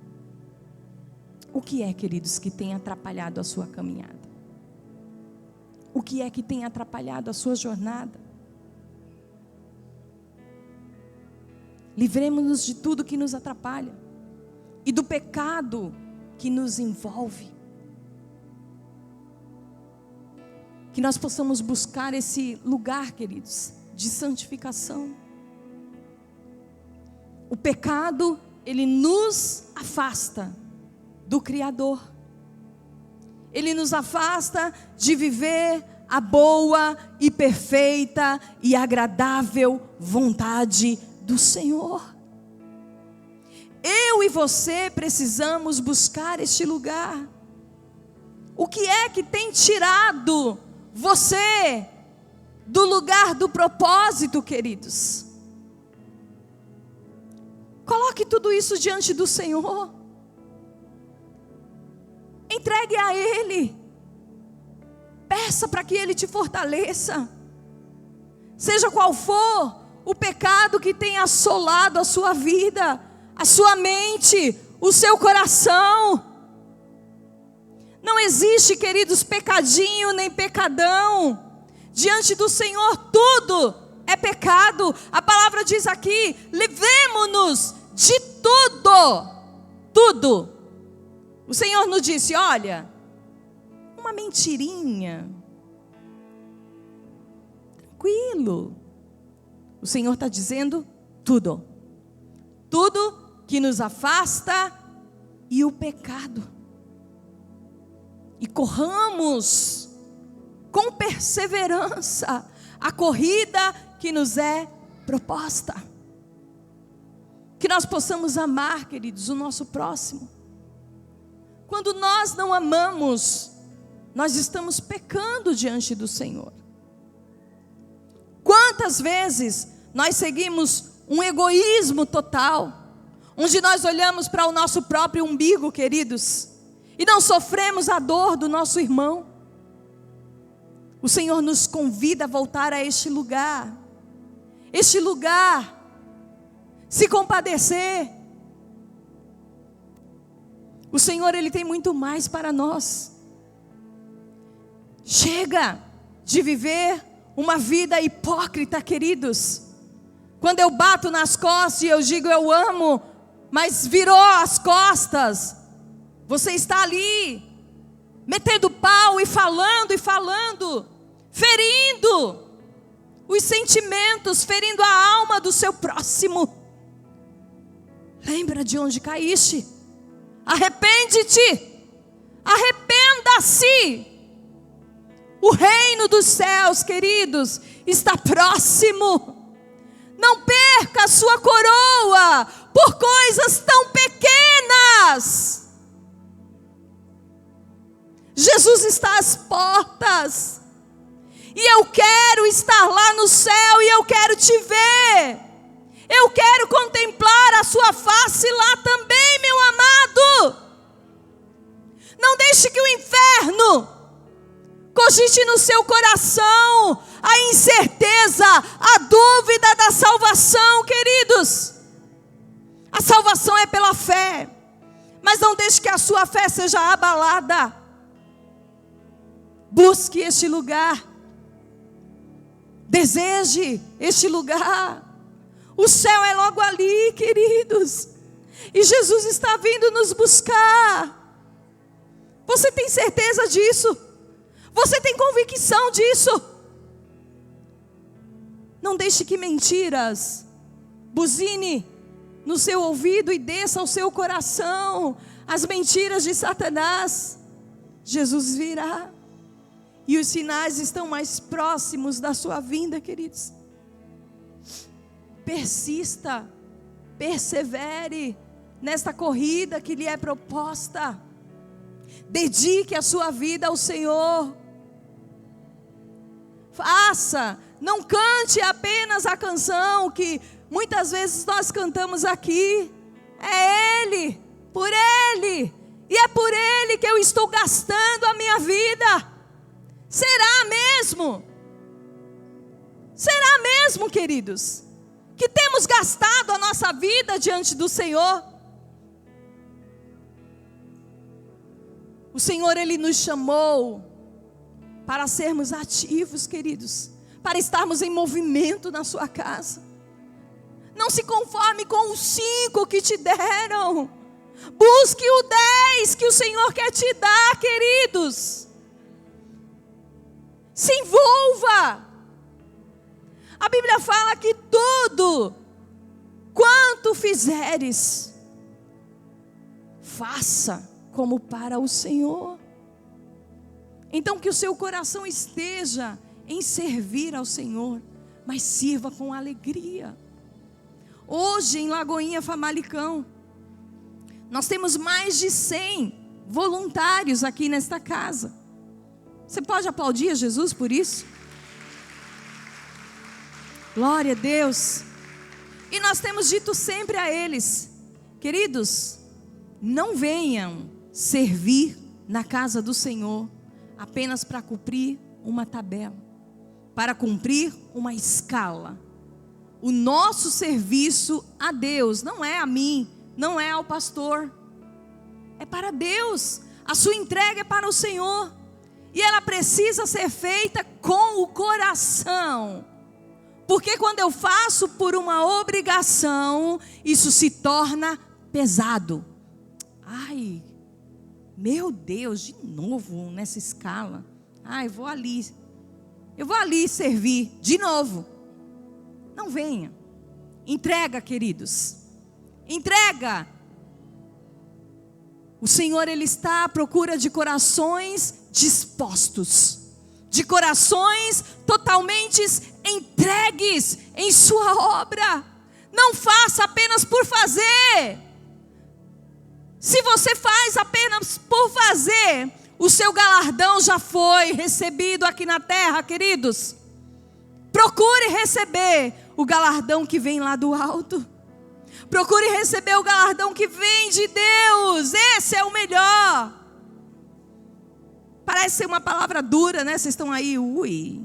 O que é, queridos, que tem atrapalhado a sua caminhada? O que é que tem atrapalhado a sua jornada? Livremo-nos de tudo que nos atrapalha e do pecado que nos envolve. Que nós possamos buscar esse lugar, queridos, de santificação. O pecado, ele nos afasta do Criador. Ele nos afasta de viver a boa e perfeita e agradável vontade do Senhor. Eu e você precisamos buscar este lugar. O que é que tem tirado você do lugar do propósito, queridos? Coloque tudo isso diante do Senhor. Entregue a Ele. Peça para que Ele te fortaleça. Seja qual for o pecado que tem assolado a sua vida, a sua mente, o seu coração. Não existe, queridos, pecadinho nem pecadão. Diante do Senhor tudo é pecado. A palavra diz aqui: livremo-nos de tudo. Tudo. O Senhor nos disse: olha, uma mentirinha. Tranquilo. O Senhor está dizendo tudo. Tudo que nos afasta e o pecado. E corramos com perseverança a corrida que nos é proposta. Que nós possamos amar, queridos, o nosso próximo. Quando nós não amamos, nós estamos pecando diante do Senhor. Quantas vezes nós seguimos um egoísmo total, onde nós olhamos para o nosso próprio umbigo, queridos, e não sofremos a dor do nosso irmão. O Senhor nos convida a voltar a este lugar, se compadecer. O Senhor, Ele tem muito mais para nós. Chega de viver uma vida hipócrita, queridos. Quando eu bato nas costas e eu digo eu amo, mas virou as costas, você está ali, metendo pau e falando, ferindo os sentimentos, ferindo a alma do seu próximo. Lembra de onde caíste? Arrepende-te, arrependa-se. O reino dos céus, queridos, está próximo. Não perca a sua coroa por coisas tão pequenas. Jesus está às portas. E eu quero estar lá no céu e eu quero te ver. Eu quero contemplar a sua face lá também, meu amado. Não deixe que o inferno cogite no seu coração a incerteza, a dúvida da salvação, queridos. A salvação é pela fé, mas não deixe que a sua fé seja abalada. Busque este lugar, deseje este lugar. O céu é logo ali, queridos, e Jesus está vindo nos buscar. Você tem certeza disso? Você tem convicção disso? Não deixe que mentiras buzine no seu ouvido e desça ao seu coração as mentiras de Satanás. Jesus virá e os sinais estão mais próximos da sua vinda, queridos. Persista, persevere nesta corrida que lhe é proposta. Dedique a sua vida ao Senhor. Faça, não cante apenas a canção que muitas vezes nós cantamos aqui. É Ele, por Ele, e é por Ele que eu estou gastando a minha vida. Será mesmo? Será mesmo, queridos, que temos gastado a nossa vida diante do Senhor? O Senhor, Ele nos chamou para sermos ativos, queridos, para estarmos em movimento na sua casa. Não se conforme com os 5 que te deram. Busque o 10 que o Senhor quer te dar, queridos. Se envolva. A Bíblia fala que tudo quanto fizeres, faça como para o Senhor. Então que o seu coração esteja em servir ao Senhor, mas sirva com alegria. Hoje em Lagoinha Famalicão, nós temos mais de 100 voluntários aqui nesta casa. Você pode aplaudir a Jesus por isso? Glória a Deus. E nós temos dito sempre a eles: queridos, não venham servir na casa do Senhor apenas para cumprir uma tabela, para cumprir uma escala. O nosso serviço a Deus não é a mim, não é ao pastor, é para Deus. A sua entrega é para o Senhor, e ela precisa ser feita com o coração. Porque quando eu faço por uma obrigação, isso se torna pesado. Ai, meu Deus, de novo nessa escala. Ai, eu vou ali servir de novo. Não venha. Entrega, queridos. Entrega. O Senhor, Ele está à procura de corações dispostos, de corações totalmente entregues em sua obra. Não faça apenas por fazer. Se você faz apenas por fazer, o seu galardão já foi recebido aqui na terra, queridos. Procure receber o galardão que vem lá do alto. Procure receber o galardão que vem de Deus. Esse é o melhor. Parece ser uma palavra dura, né? Vocês estão aí, ui.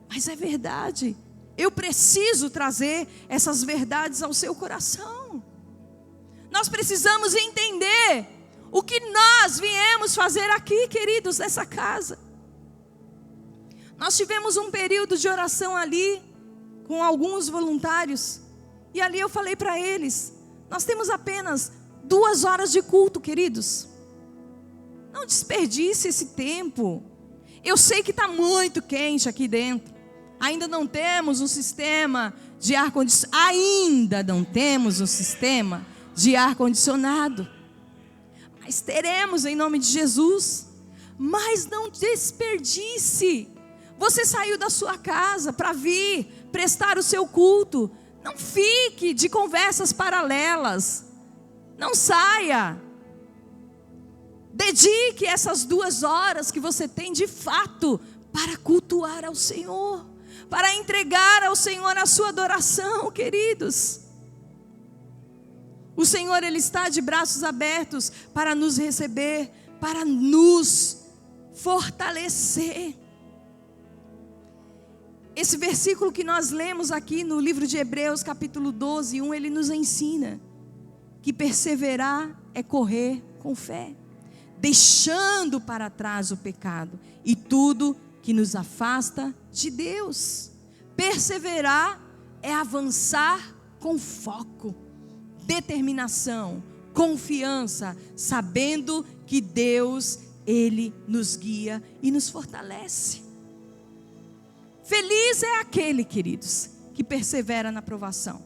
Mas é verdade. Eu preciso trazer essas verdades ao seu coração. Nós precisamos entender o que nós viemos fazer aqui, queridos, nessa casa. Nós tivemos um período de oração ali, com alguns voluntários, e ali eu falei para eles: nós temos apenas 2 horas de culto, queridos. Não desperdice esse tempo. Eu sei que está muito quente aqui dentro. Ainda não temos um sistema de ar-condicionado. Ainda não temos um sistema de ar-condicionado. Mas teremos em nome de Jesus. Mas não desperdice. Você saiu da sua casa para vir prestar o seu culto. Não fique de conversas paralelas. Não saia. Dedique essas 2 horas que você tem de fato para cultuar ao Senhor, para entregar ao Senhor a sua adoração, queridos. O Senhor, Ele está de braços abertos para nos receber, para nos fortalecer. Esse versículo que nós lemos aqui no livro de Hebreus, capítulo 12, 1, ele nos ensina que perseverar é correr com fé, deixando para trás o pecado e tudo que nos afasta de Deus. Perseverar é avançar com foco, determinação, confiança, sabendo que Deus, Ele nos guia e nos fortalece. Feliz é aquele, queridos, que persevera na provação,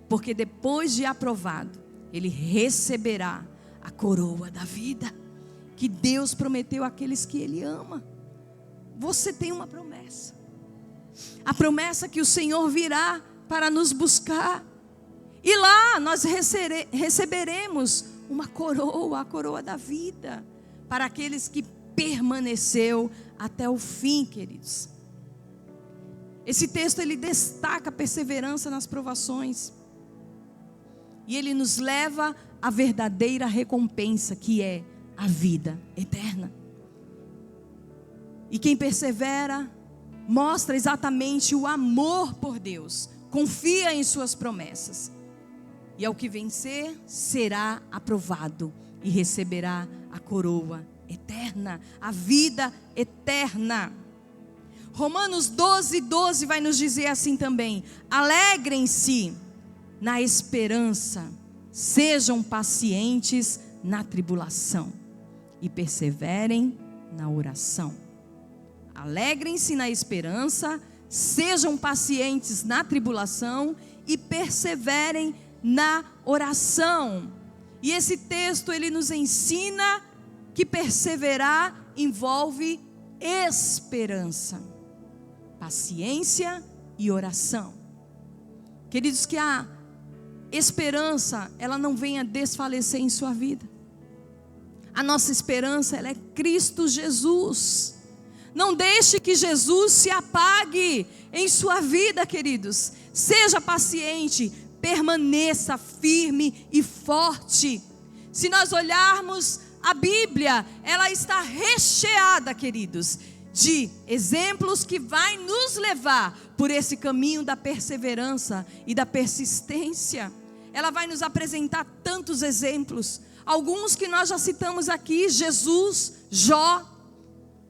porque depois de aprovado, ele receberá a coroa da vida, que Deus prometeu àqueles que Ele ama. Você tem uma promessa, a promessa que o Senhor virá para nos buscar, e lá nós receberemos uma coroa, a coroa da vida, para aqueles que permaneceu até o fim, queridos. Esse texto, ele destaca a perseverança nas provações, e ele nos leva à verdadeira recompensa, que é a vida eterna. E quem persevera, mostra exatamente o amor por Deus, confia em suas promessas, e ao que vencer, será aprovado, e receberá a coroa eterna, a vida eterna. Romanos 12, 12 vai nos dizer assim também: alegrem-se na esperança, sejam pacientes na tribulação e perseverem na oração. Alegrem-se na esperança, sejam pacientes na tribulação e perseverem na oração. E esse texto, ele nos ensina que perseverar envolve esperança, paciência e oração. Queridos, que a esperança, ela não venha desfalecer em sua vida. A nossa esperança, ela é Cristo Jesus. Não deixe que Jesus se apague em sua vida, queridos. Seja paciente, permaneça firme e forte. Se nós olharmos a Bíblia, ela está recheada, queridos, de exemplos que vai nos levar por esse caminho da perseverança e da persistência. Ela vai nos apresentar tantos exemplos, alguns que nós já citamos aqui: Jesus, Jó,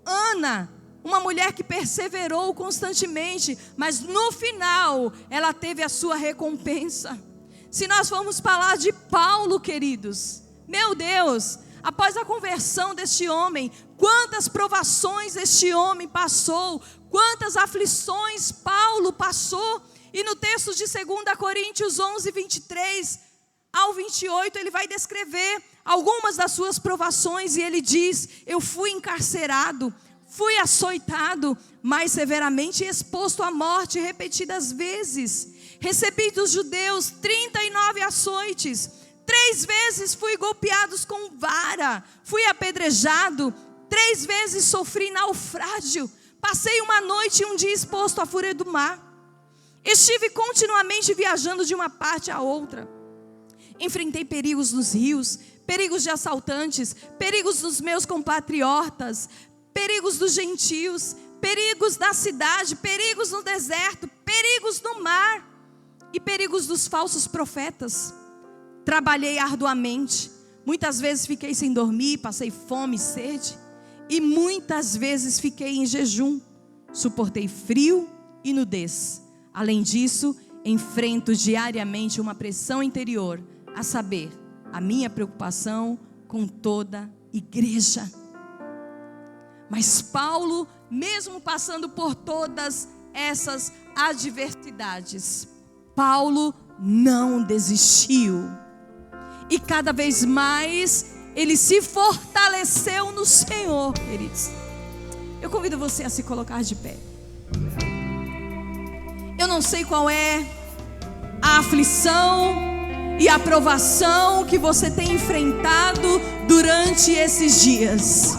Ana, uma mulher que perseverou constantemente, mas no final ela teve a sua recompensa. Se nós formos falar de Paulo, queridos, meu Deus, após a conversão deste homem, quantas provações este homem passou, quantas aflições Paulo passou. E no texto de 2 Coríntios 11, 23 ao 28, ele vai descrever algumas das suas provações, e ele diz: eu fui encarcerado, fui açoitado, mais severamente exposto à morte repetidas vezes. Recebi dos judeus 39 açoites, 3 vezes fui golpeado com vara, fui apedrejado, 3 vezes sofri naufrágio, passei uma noite e um dia exposto à fúria do mar. Estive continuamente viajando de uma parte a outra. Enfrentei perigos nos rios, perigos de assaltantes, perigos dos meus compatriotas, perigos dos gentios, perigos da cidade, perigos no deserto, perigos no mar e perigos dos falsos profetas. Trabalhei arduamente, muitas vezes fiquei sem dormir, passei fome e sede, e muitas vezes fiquei em jejum, suportei frio e nudez. Além disso, enfrento diariamente uma pressão interior, a saber, a minha preocupação com toda a igreja. Mas Paulo, mesmo passando por todas essas adversidades, Paulo não desistiu. E cada vez mais ele se fortaleceu no Senhor, queridos. Eu convido você a se colocar de pé. Eu não sei qual é a aflição e a provação que você tem enfrentado durante esses dias.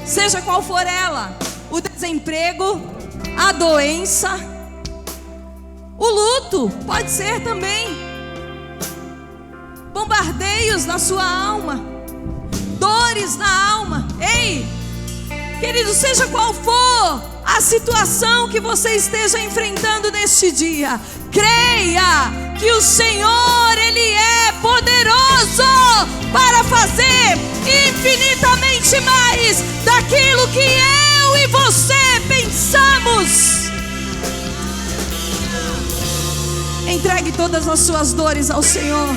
Seja qual for ela, o desemprego, a doença, o luto, pode ser também. Bombardeios na sua alma, dores na alma. Ei, querido, seja qual for a situação que você esteja enfrentando neste dia, creia que o Senhor, Ele é poderoso para fazer infinitamente mais daquilo que eu e você pensamos. Entregue todas as suas dores ao Senhor.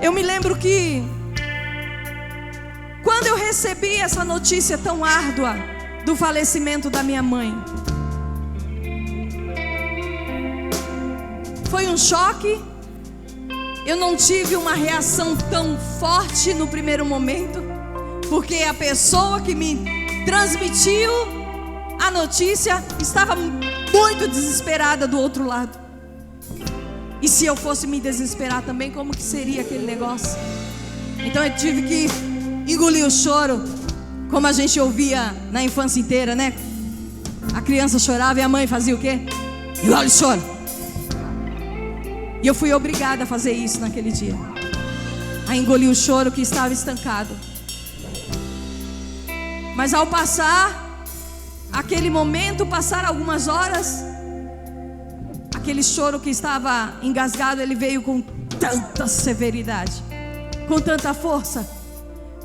Eu me lembro que quando eu recebi essa notícia tão árdua do falecimento da minha mãe, foi um choque. Eu não tive uma reação tão forte no primeiro momento, porque a pessoa que me transmitiu a notícia estava muito desesperada do outro lado. E se eu fosse me desesperar também, como que seria aquele negócio? Então eu tive que engolir o choro, como a gente ouvia na infância inteira, né? A criança chorava e a mãe fazia o quê? Engole o choro. E eu fui obrigada a fazer isso naquele dia, a engolir o choro que estava estancado. Mas ao passar aquele momento, passar algumas horas, aquele choro que estava engasgado, ele veio com tanta severidade, com tanta força.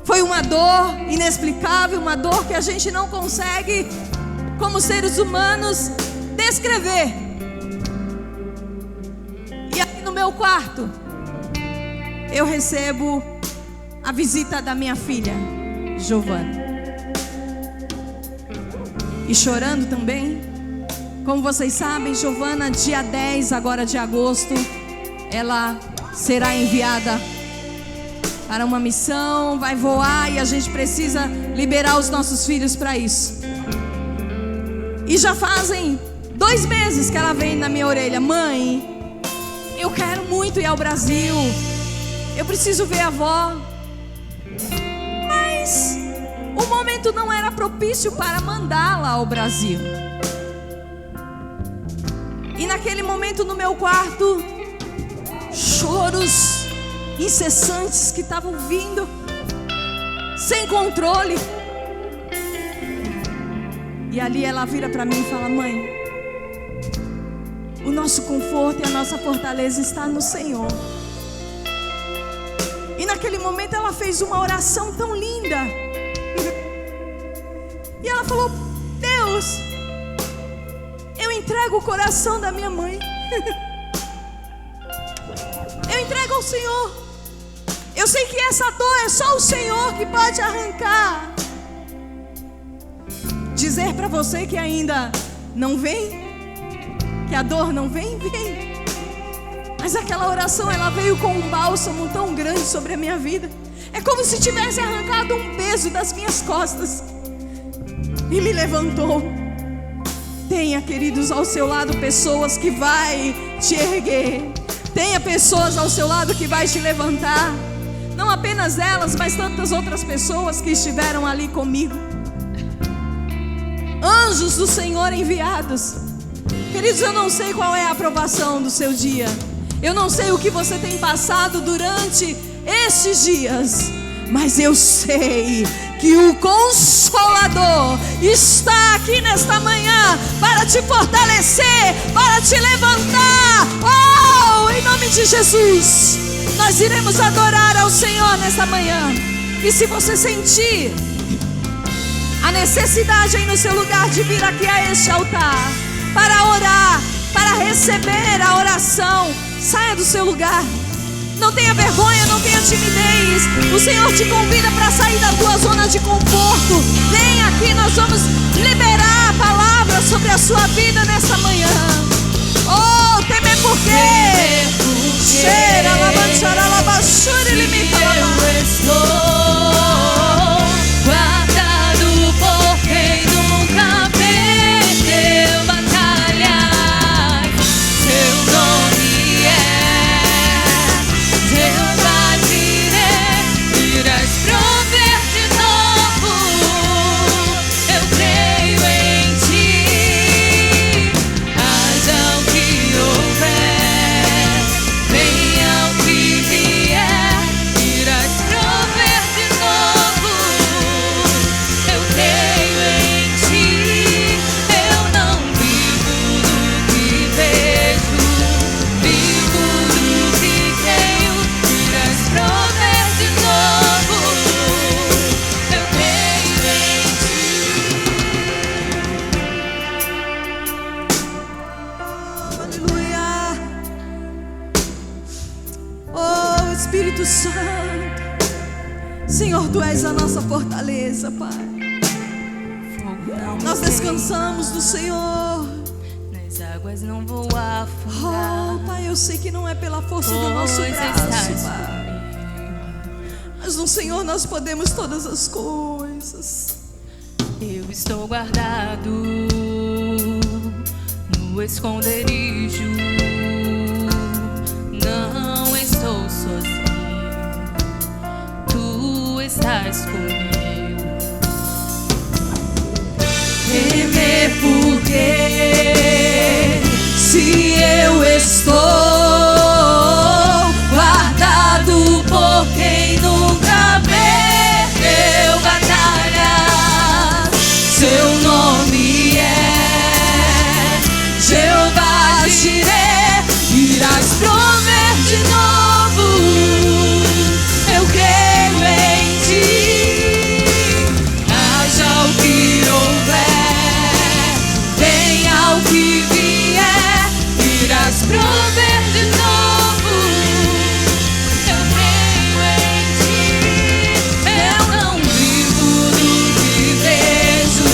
Foi uma dor inexplicável, uma dor que a gente não consegue, como seres humanos, descrever. E aqui no meu quarto, eu recebo a visita da minha filha, Giovana. E chorando também. Como vocês sabem, Giovana, dia 10 agora de agosto, ela será enviada para uma missão, vai voar, e a gente precisa liberar os nossos filhos para isso. E já fazem 2 meses que ela vem na minha orelha: mãe, eu quero muito ir ao Brasil, eu preciso ver a avó. Mas o momento não era propício para mandá-la ao Brasil. E naquele momento no meu quarto, choros incessantes que estavam vindo, sem controle. E ali ela vira para mim e fala: mãe, o nosso conforto e a nossa fortaleza está no Senhor. E naquele momento ela fez uma oração tão linda. E ela falou: Deus, eu entrego o coração da minha mãe. Eu entrego ao Senhor. Eu sei que essa dor é só o Senhor que pode arrancar. Dizer para você que ainda não vem, que a dor não vem, vem. Mas aquela oração, ela veio com um bálsamo tão grande sobre a minha vida. É como se tivesse arrancado um peso das minhas costas e me levantou. Tenha, queridos, ao seu lado pessoas que vai te erguer. Tenha pessoas ao seu lado que vai te levantar. Não apenas elas, mas tantas outras pessoas que estiveram ali comigo. Anjos do Senhor enviados. Queridos, eu não sei qual é a aprovação do seu dia. Eu não sei o que você tem passado durante estes dias. Mas eu sei que o Consolador está aqui nesta manhã para te fortalecer, para te levantar. Oh, em nome de Jesus, nós iremos adorar ao Senhor nesta manhã. E se você sentir a necessidade aí no seu lugar de vir aqui a este altar para orar, para receber a oração, saia do seu lugar. Não tenha vergonha, não tenha timidez. O Senhor te convida para sair da tua zona de conforto. Vem aqui, nós vamos liberar a palavra sobre a sua vida nessa manhã. Oh, temer por quê? Cheira, lavanchara, lavachura, limita, eu estou guardado por quem nunca perdeu batalhas. Seu nome é Jeová Jireh, irás prover de novo. Eu creio em ti, haja o que houver, venha o que vier, irás prover de novo. Eu creio em ti, eu não vivo do que vejo, vivo do que creio, irás prover de novo. Eu creio em ti. aleluia. Oh, Espírito Santo, Senhor, Tu és a nossa fortaleza, Pai. Nós descansamos no Senhor. Nas águas não vou afundar. Oh, Pai, eu sei que não é pela força do nosso Pois braço, estás Pai, mas no Senhor nós podemos todas as coisas. Eu estou guardado no esconderijo, não estou sozinho, Tu estás comigo. Temer porque se eu estou guardado por quem nunca perdeu batalha. Seu nome é Jeová Jireh, irás prover de novo. Eu creio em ti, haja o que houver, venha o que vier, irás prover de novo. Eu creio em ti, eu não vivo do que vejo,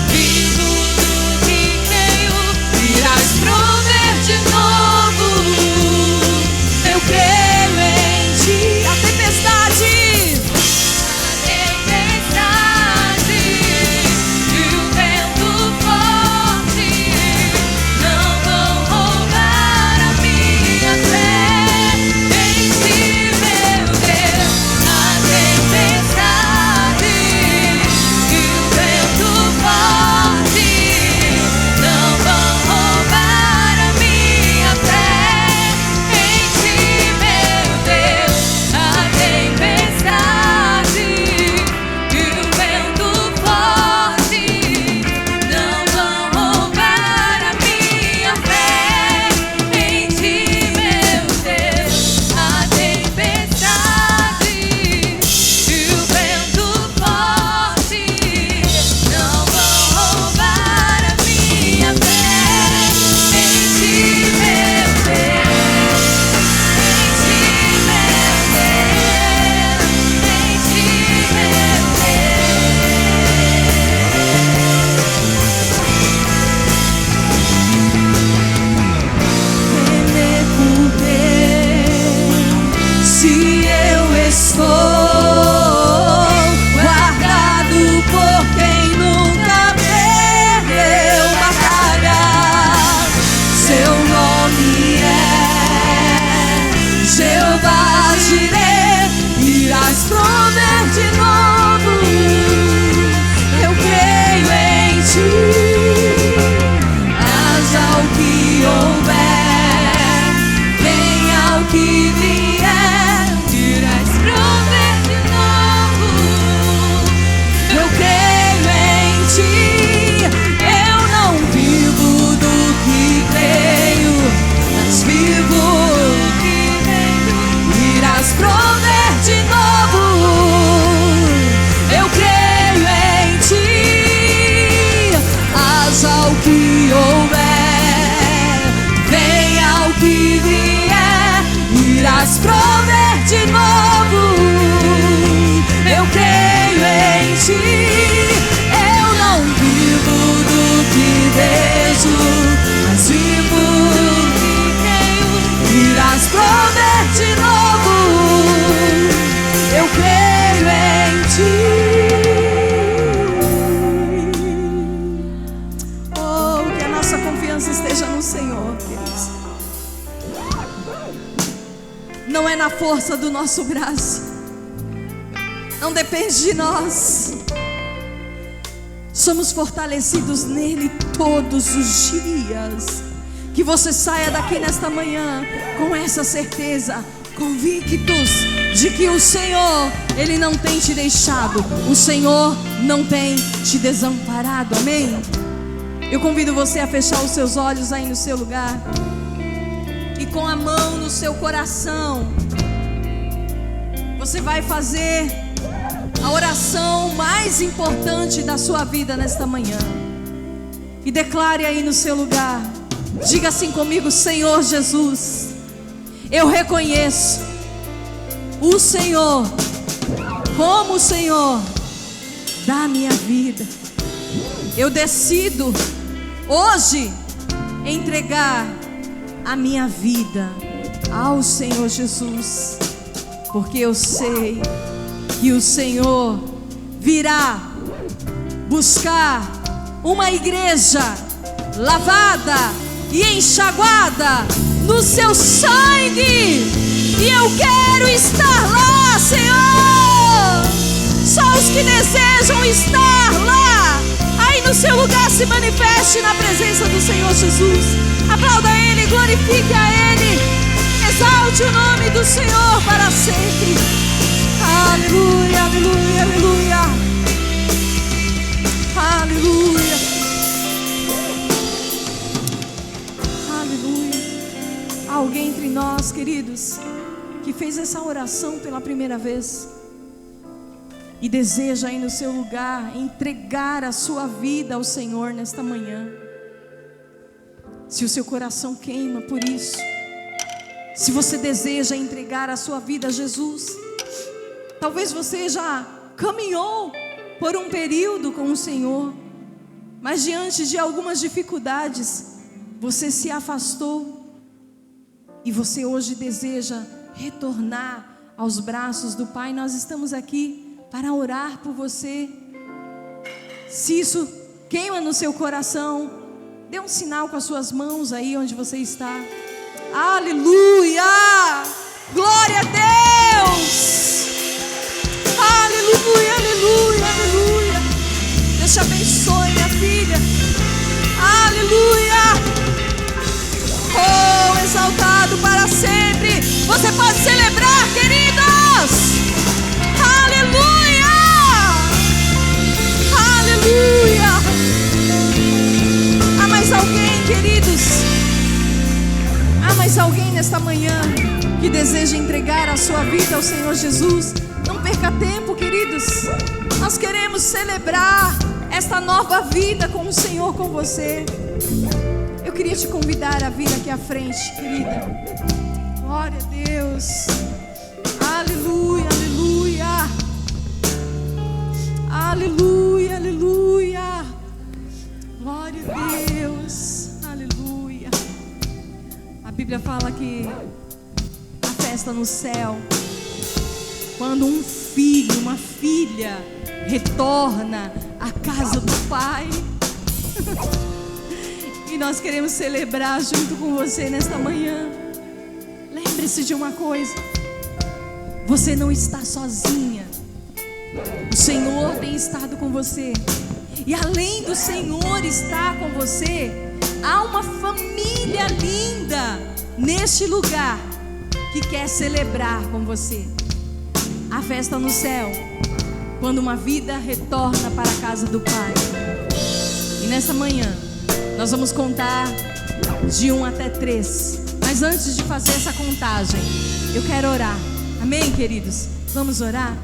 vivo do que creio, irás prover de novo. Eu creio em ti. A tempestade E o vento forte não vão roubar a minha fé em ti, meu Deus. A tempestade e o vento forte não vão roubar a minha fé em ti, meu Deus. A tempestade e o vento forte não vão roubar a minha fé em ti, meu Deus. A tempestade e o vento forte não vão roubar a minha fé em ti, meu Deus. Em ti, meu Deus. Em ti, meu temer porque se eu estou guardado por quem nunca perdeu batalha. Seu nome é Jeová Jireh, irás prover de novo. Eu creio em ti, haja o que houver, venha o que vier, irás prover de novo. Eu creio em ti, eu não vivo do que creio, mas vivo do que creio, irás prover de novo. Eu creio em ti, haja o que houver, venha o que vier, irás prover de novo. Eu creio em ti, eu não vivo do que vejo, mas vivo do que creio, irás prover força do nosso braço, não depende de nós. Somos fortalecidos nele todos os dias. Que você saia daqui nesta manhã com essa certeza, convictos de que o Senhor, Ele não tem te deixado, o Senhor não tem te desamparado, amém? Eu convido você a fechar os seus olhos aí no seu lugar, e com a mão no seu coração, você vai fazer a oração mais importante da sua vida nesta manhã. E declare aí no seu lugar, diga assim comigo: Senhor Jesus, eu reconheço o Senhor como o Senhor da minha vida. Eu decido hoje entregar a minha vida ao Senhor Jesus, porque eu sei que o Senhor virá buscar uma igreja lavada e enxaguada no seu sangue, e eu quero estar lá, Senhor. Só os que desejam estar lá, aí no seu lugar, se manifeste na presença do Senhor Jesus. Aplauda Ele, glorifique a Ele, exalte o nome do Senhor para sempre. Aleluia, aleluia, aleluia, aleluia, aleluia. Há alguém entre nós, queridos, que fez essa oração pela primeira vez e deseja aí no seu lugar entregar a sua vida ao Senhor nesta manhã. Se o seu coração queima por isso, se você deseja entregar a sua vida a Jesus, talvez você já caminhou por um período com o Senhor, mas diante de algumas dificuldades, você se afastou, e você hoje deseja retornar aos braços do Pai. Nós estamos aqui para orar por você. Se isso queima no seu coração, dê um sinal com as suas mãos aí onde você está. Aleluia! Glória a Deus! Aleluia, aleluia, aleluia. Deus te abençoe, minha filha. Aleluia. Oh, exaltado para sempre. Você pode celebrar, queridos. Aleluia. Aleluia. Há mais alguém, queridos? Há mais alguém nesta manhã que deseja entregar a sua vida ao Senhor Jesus? Não perca tempo, queridos. Nós queremos celebrar esta nova vida com o Senhor, com você. Eu queria te convidar a vir aqui à frente, querida. Glória a Deus. Aleluia, aleluia. Aleluia, aleluia. Glória a Deus. Aleluia. A Bíblia fala que a festa no céu, quando um filho, uma filha retorna à casa do Pai. E nós queremos celebrar junto com você nesta manhã. Lembre-se de uma coisa: você não está sozinha. O Senhor tem estado com você. E além do Senhor estar com você, há uma família linda neste lugar que quer celebrar com você a festa no céu, quando uma vida retorna para a casa do Pai. E nessa manhã nós vamos contar de 1 até 3. Mas antes de fazer essa contagem, eu quero orar. Amém, queridos? Vamos orar?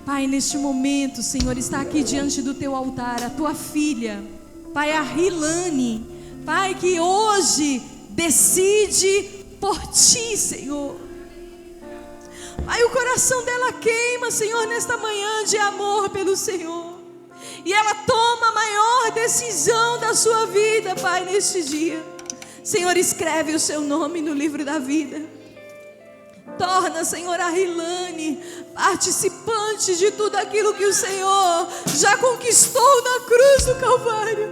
Pai, neste momento, Senhor, está aqui diante do teu altar a tua filha, Pai, a Rilane, Pai, que hoje decide por ti, Senhor. Pai, o coração dela queima, Senhor, nesta manhã de amor pelo Senhor. E ela toma a maior decisão da sua vida, Pai, neste dia. Senhor, escreve o seu nome no livro da vida. Torna, Senhor, a Rilane participante de tudo aquilo que o Senhor já conquistou na cruz do Calvário.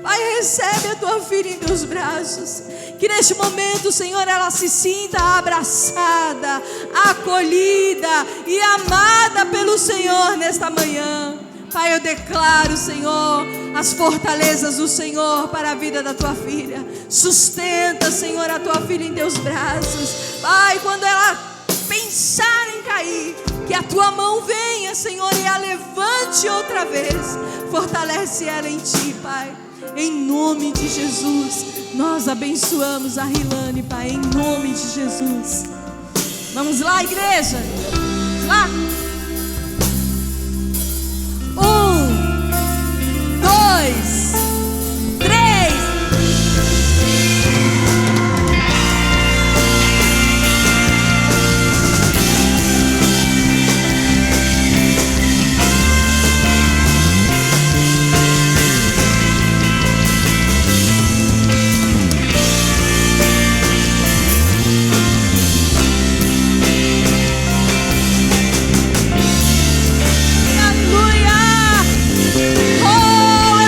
Pai, recebe a tua filha em teus braços. Que neste momento, Senhor, ela se sinta abraçada, acolhida e amada pelo Senhor nesta manhã. Pai, eu declaro, Senhor, as fortalezas do Senhor para a vida da tua filha. Sustenta, Senhor, a tua filha em teus braços. Pai, quando ela pensar em cair, que a tua mão venha, Senhor, e a levante outra vez. Fortalece ela em ti, Pai. Em nome de Jesus, nós abençoamos a Rilane, Pai, em nome de Jesus. Vamos lá, igreja. Vamos lá. 1, 2, 3.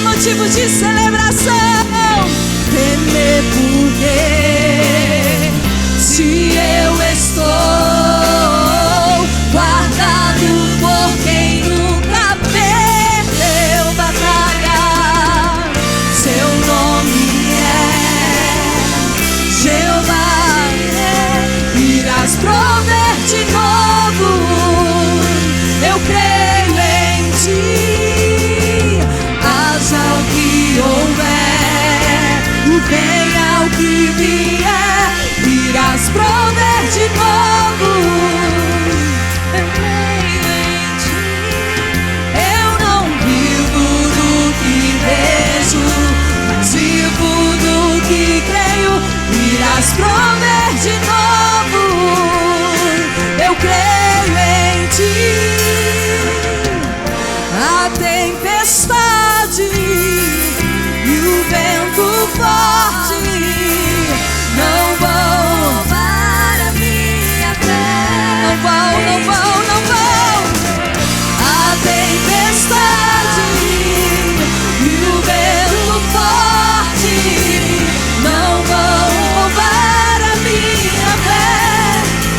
Motivo de celebração, temer porque se eu estou guardado por quem nunca perdeu batalha, seu nome é Jeová, irás prover de novo, eu creio em ti. Haja o que houver, e venha o que vier, irás prover de novo. Eu creio em ti. Eu não vivo do que vejo, mas vivo do que creio, irás prover de novo. Eu creio em ti. A tempestade e o vento forte não vão roubar a minha fé. Não vão, não vão, não vão. A tempestade e o vento forte não vão roubar a minha fé.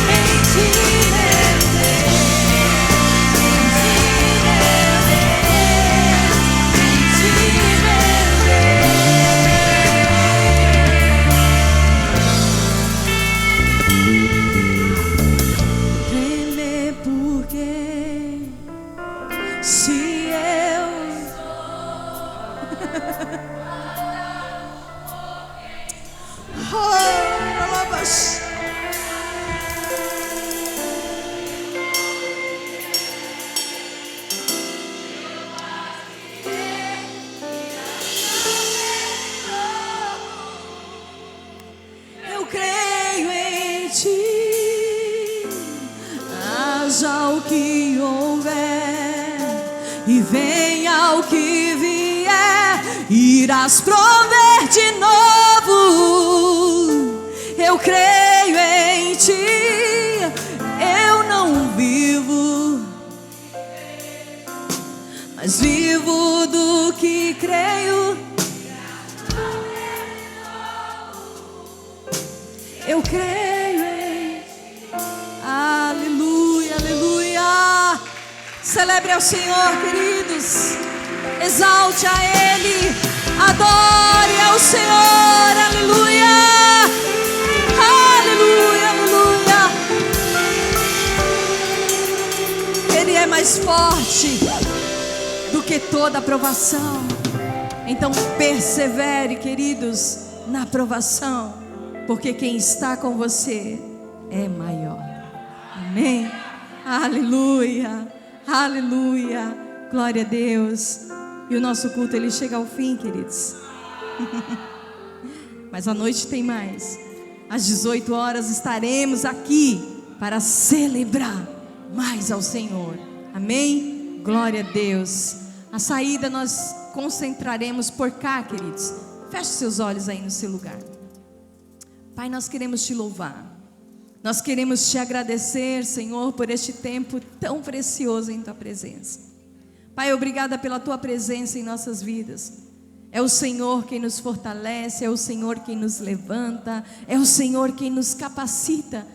Em ti, meu Deus. Eu creio em ti. Haja o que houver e venha o que vier, irás prover de novo. Eu creio em ti. Eu não vivo, mas vivo do que creio. Eu creio em. Aleluia, aleluia. Celebre ao Senhor, queridos. Exalte a Ele. Adore ao Senhor. Aleluia. Aleluia, aleluia. Ele é mais forte do que toda aprovação. Então persevere, queridos, na aprovação, porque quem está com você é maior. Amém? Aleluia, aleluia, glória a Deus. E o nosso culto, ele chega ao fim, queridos. Mas a noite tem mais. Às 18 horas estaremos aqui para celebrar mais ao Senhor. Amém? Glória a Deus. A saída nós concentraremos por cá, queridos. Feche seus olhos aí no seu lugar. Pai, nós queremos te louvar. Nós queremos te agradecer, Senhor, por este tempo tão precioso em tua presença. Pai, obrigada pela tua presença em nossas vidas. É o Senhor quem nos fortalece, é o Senhor quem nos levanta, é o Senhor quem nos capacita.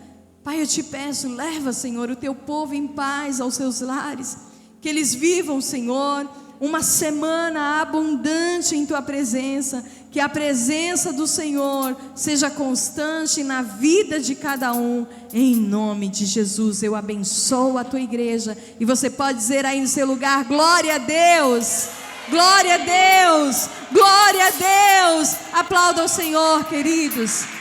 Pai, eu te peço, leva, Senhor, o teu povo em paz aos seus lares, que eles vivam, Senhor, uma semana abundante em tua presença, que a presença do Senhor seja constante na vida de cada um, em nome de Jesus. Eu abençoo a tua igreja, e você pode dizer aí no seu lugar: glória a Deus, glória a Deus, glória a Deus. Aplauda o Senhor, queridos.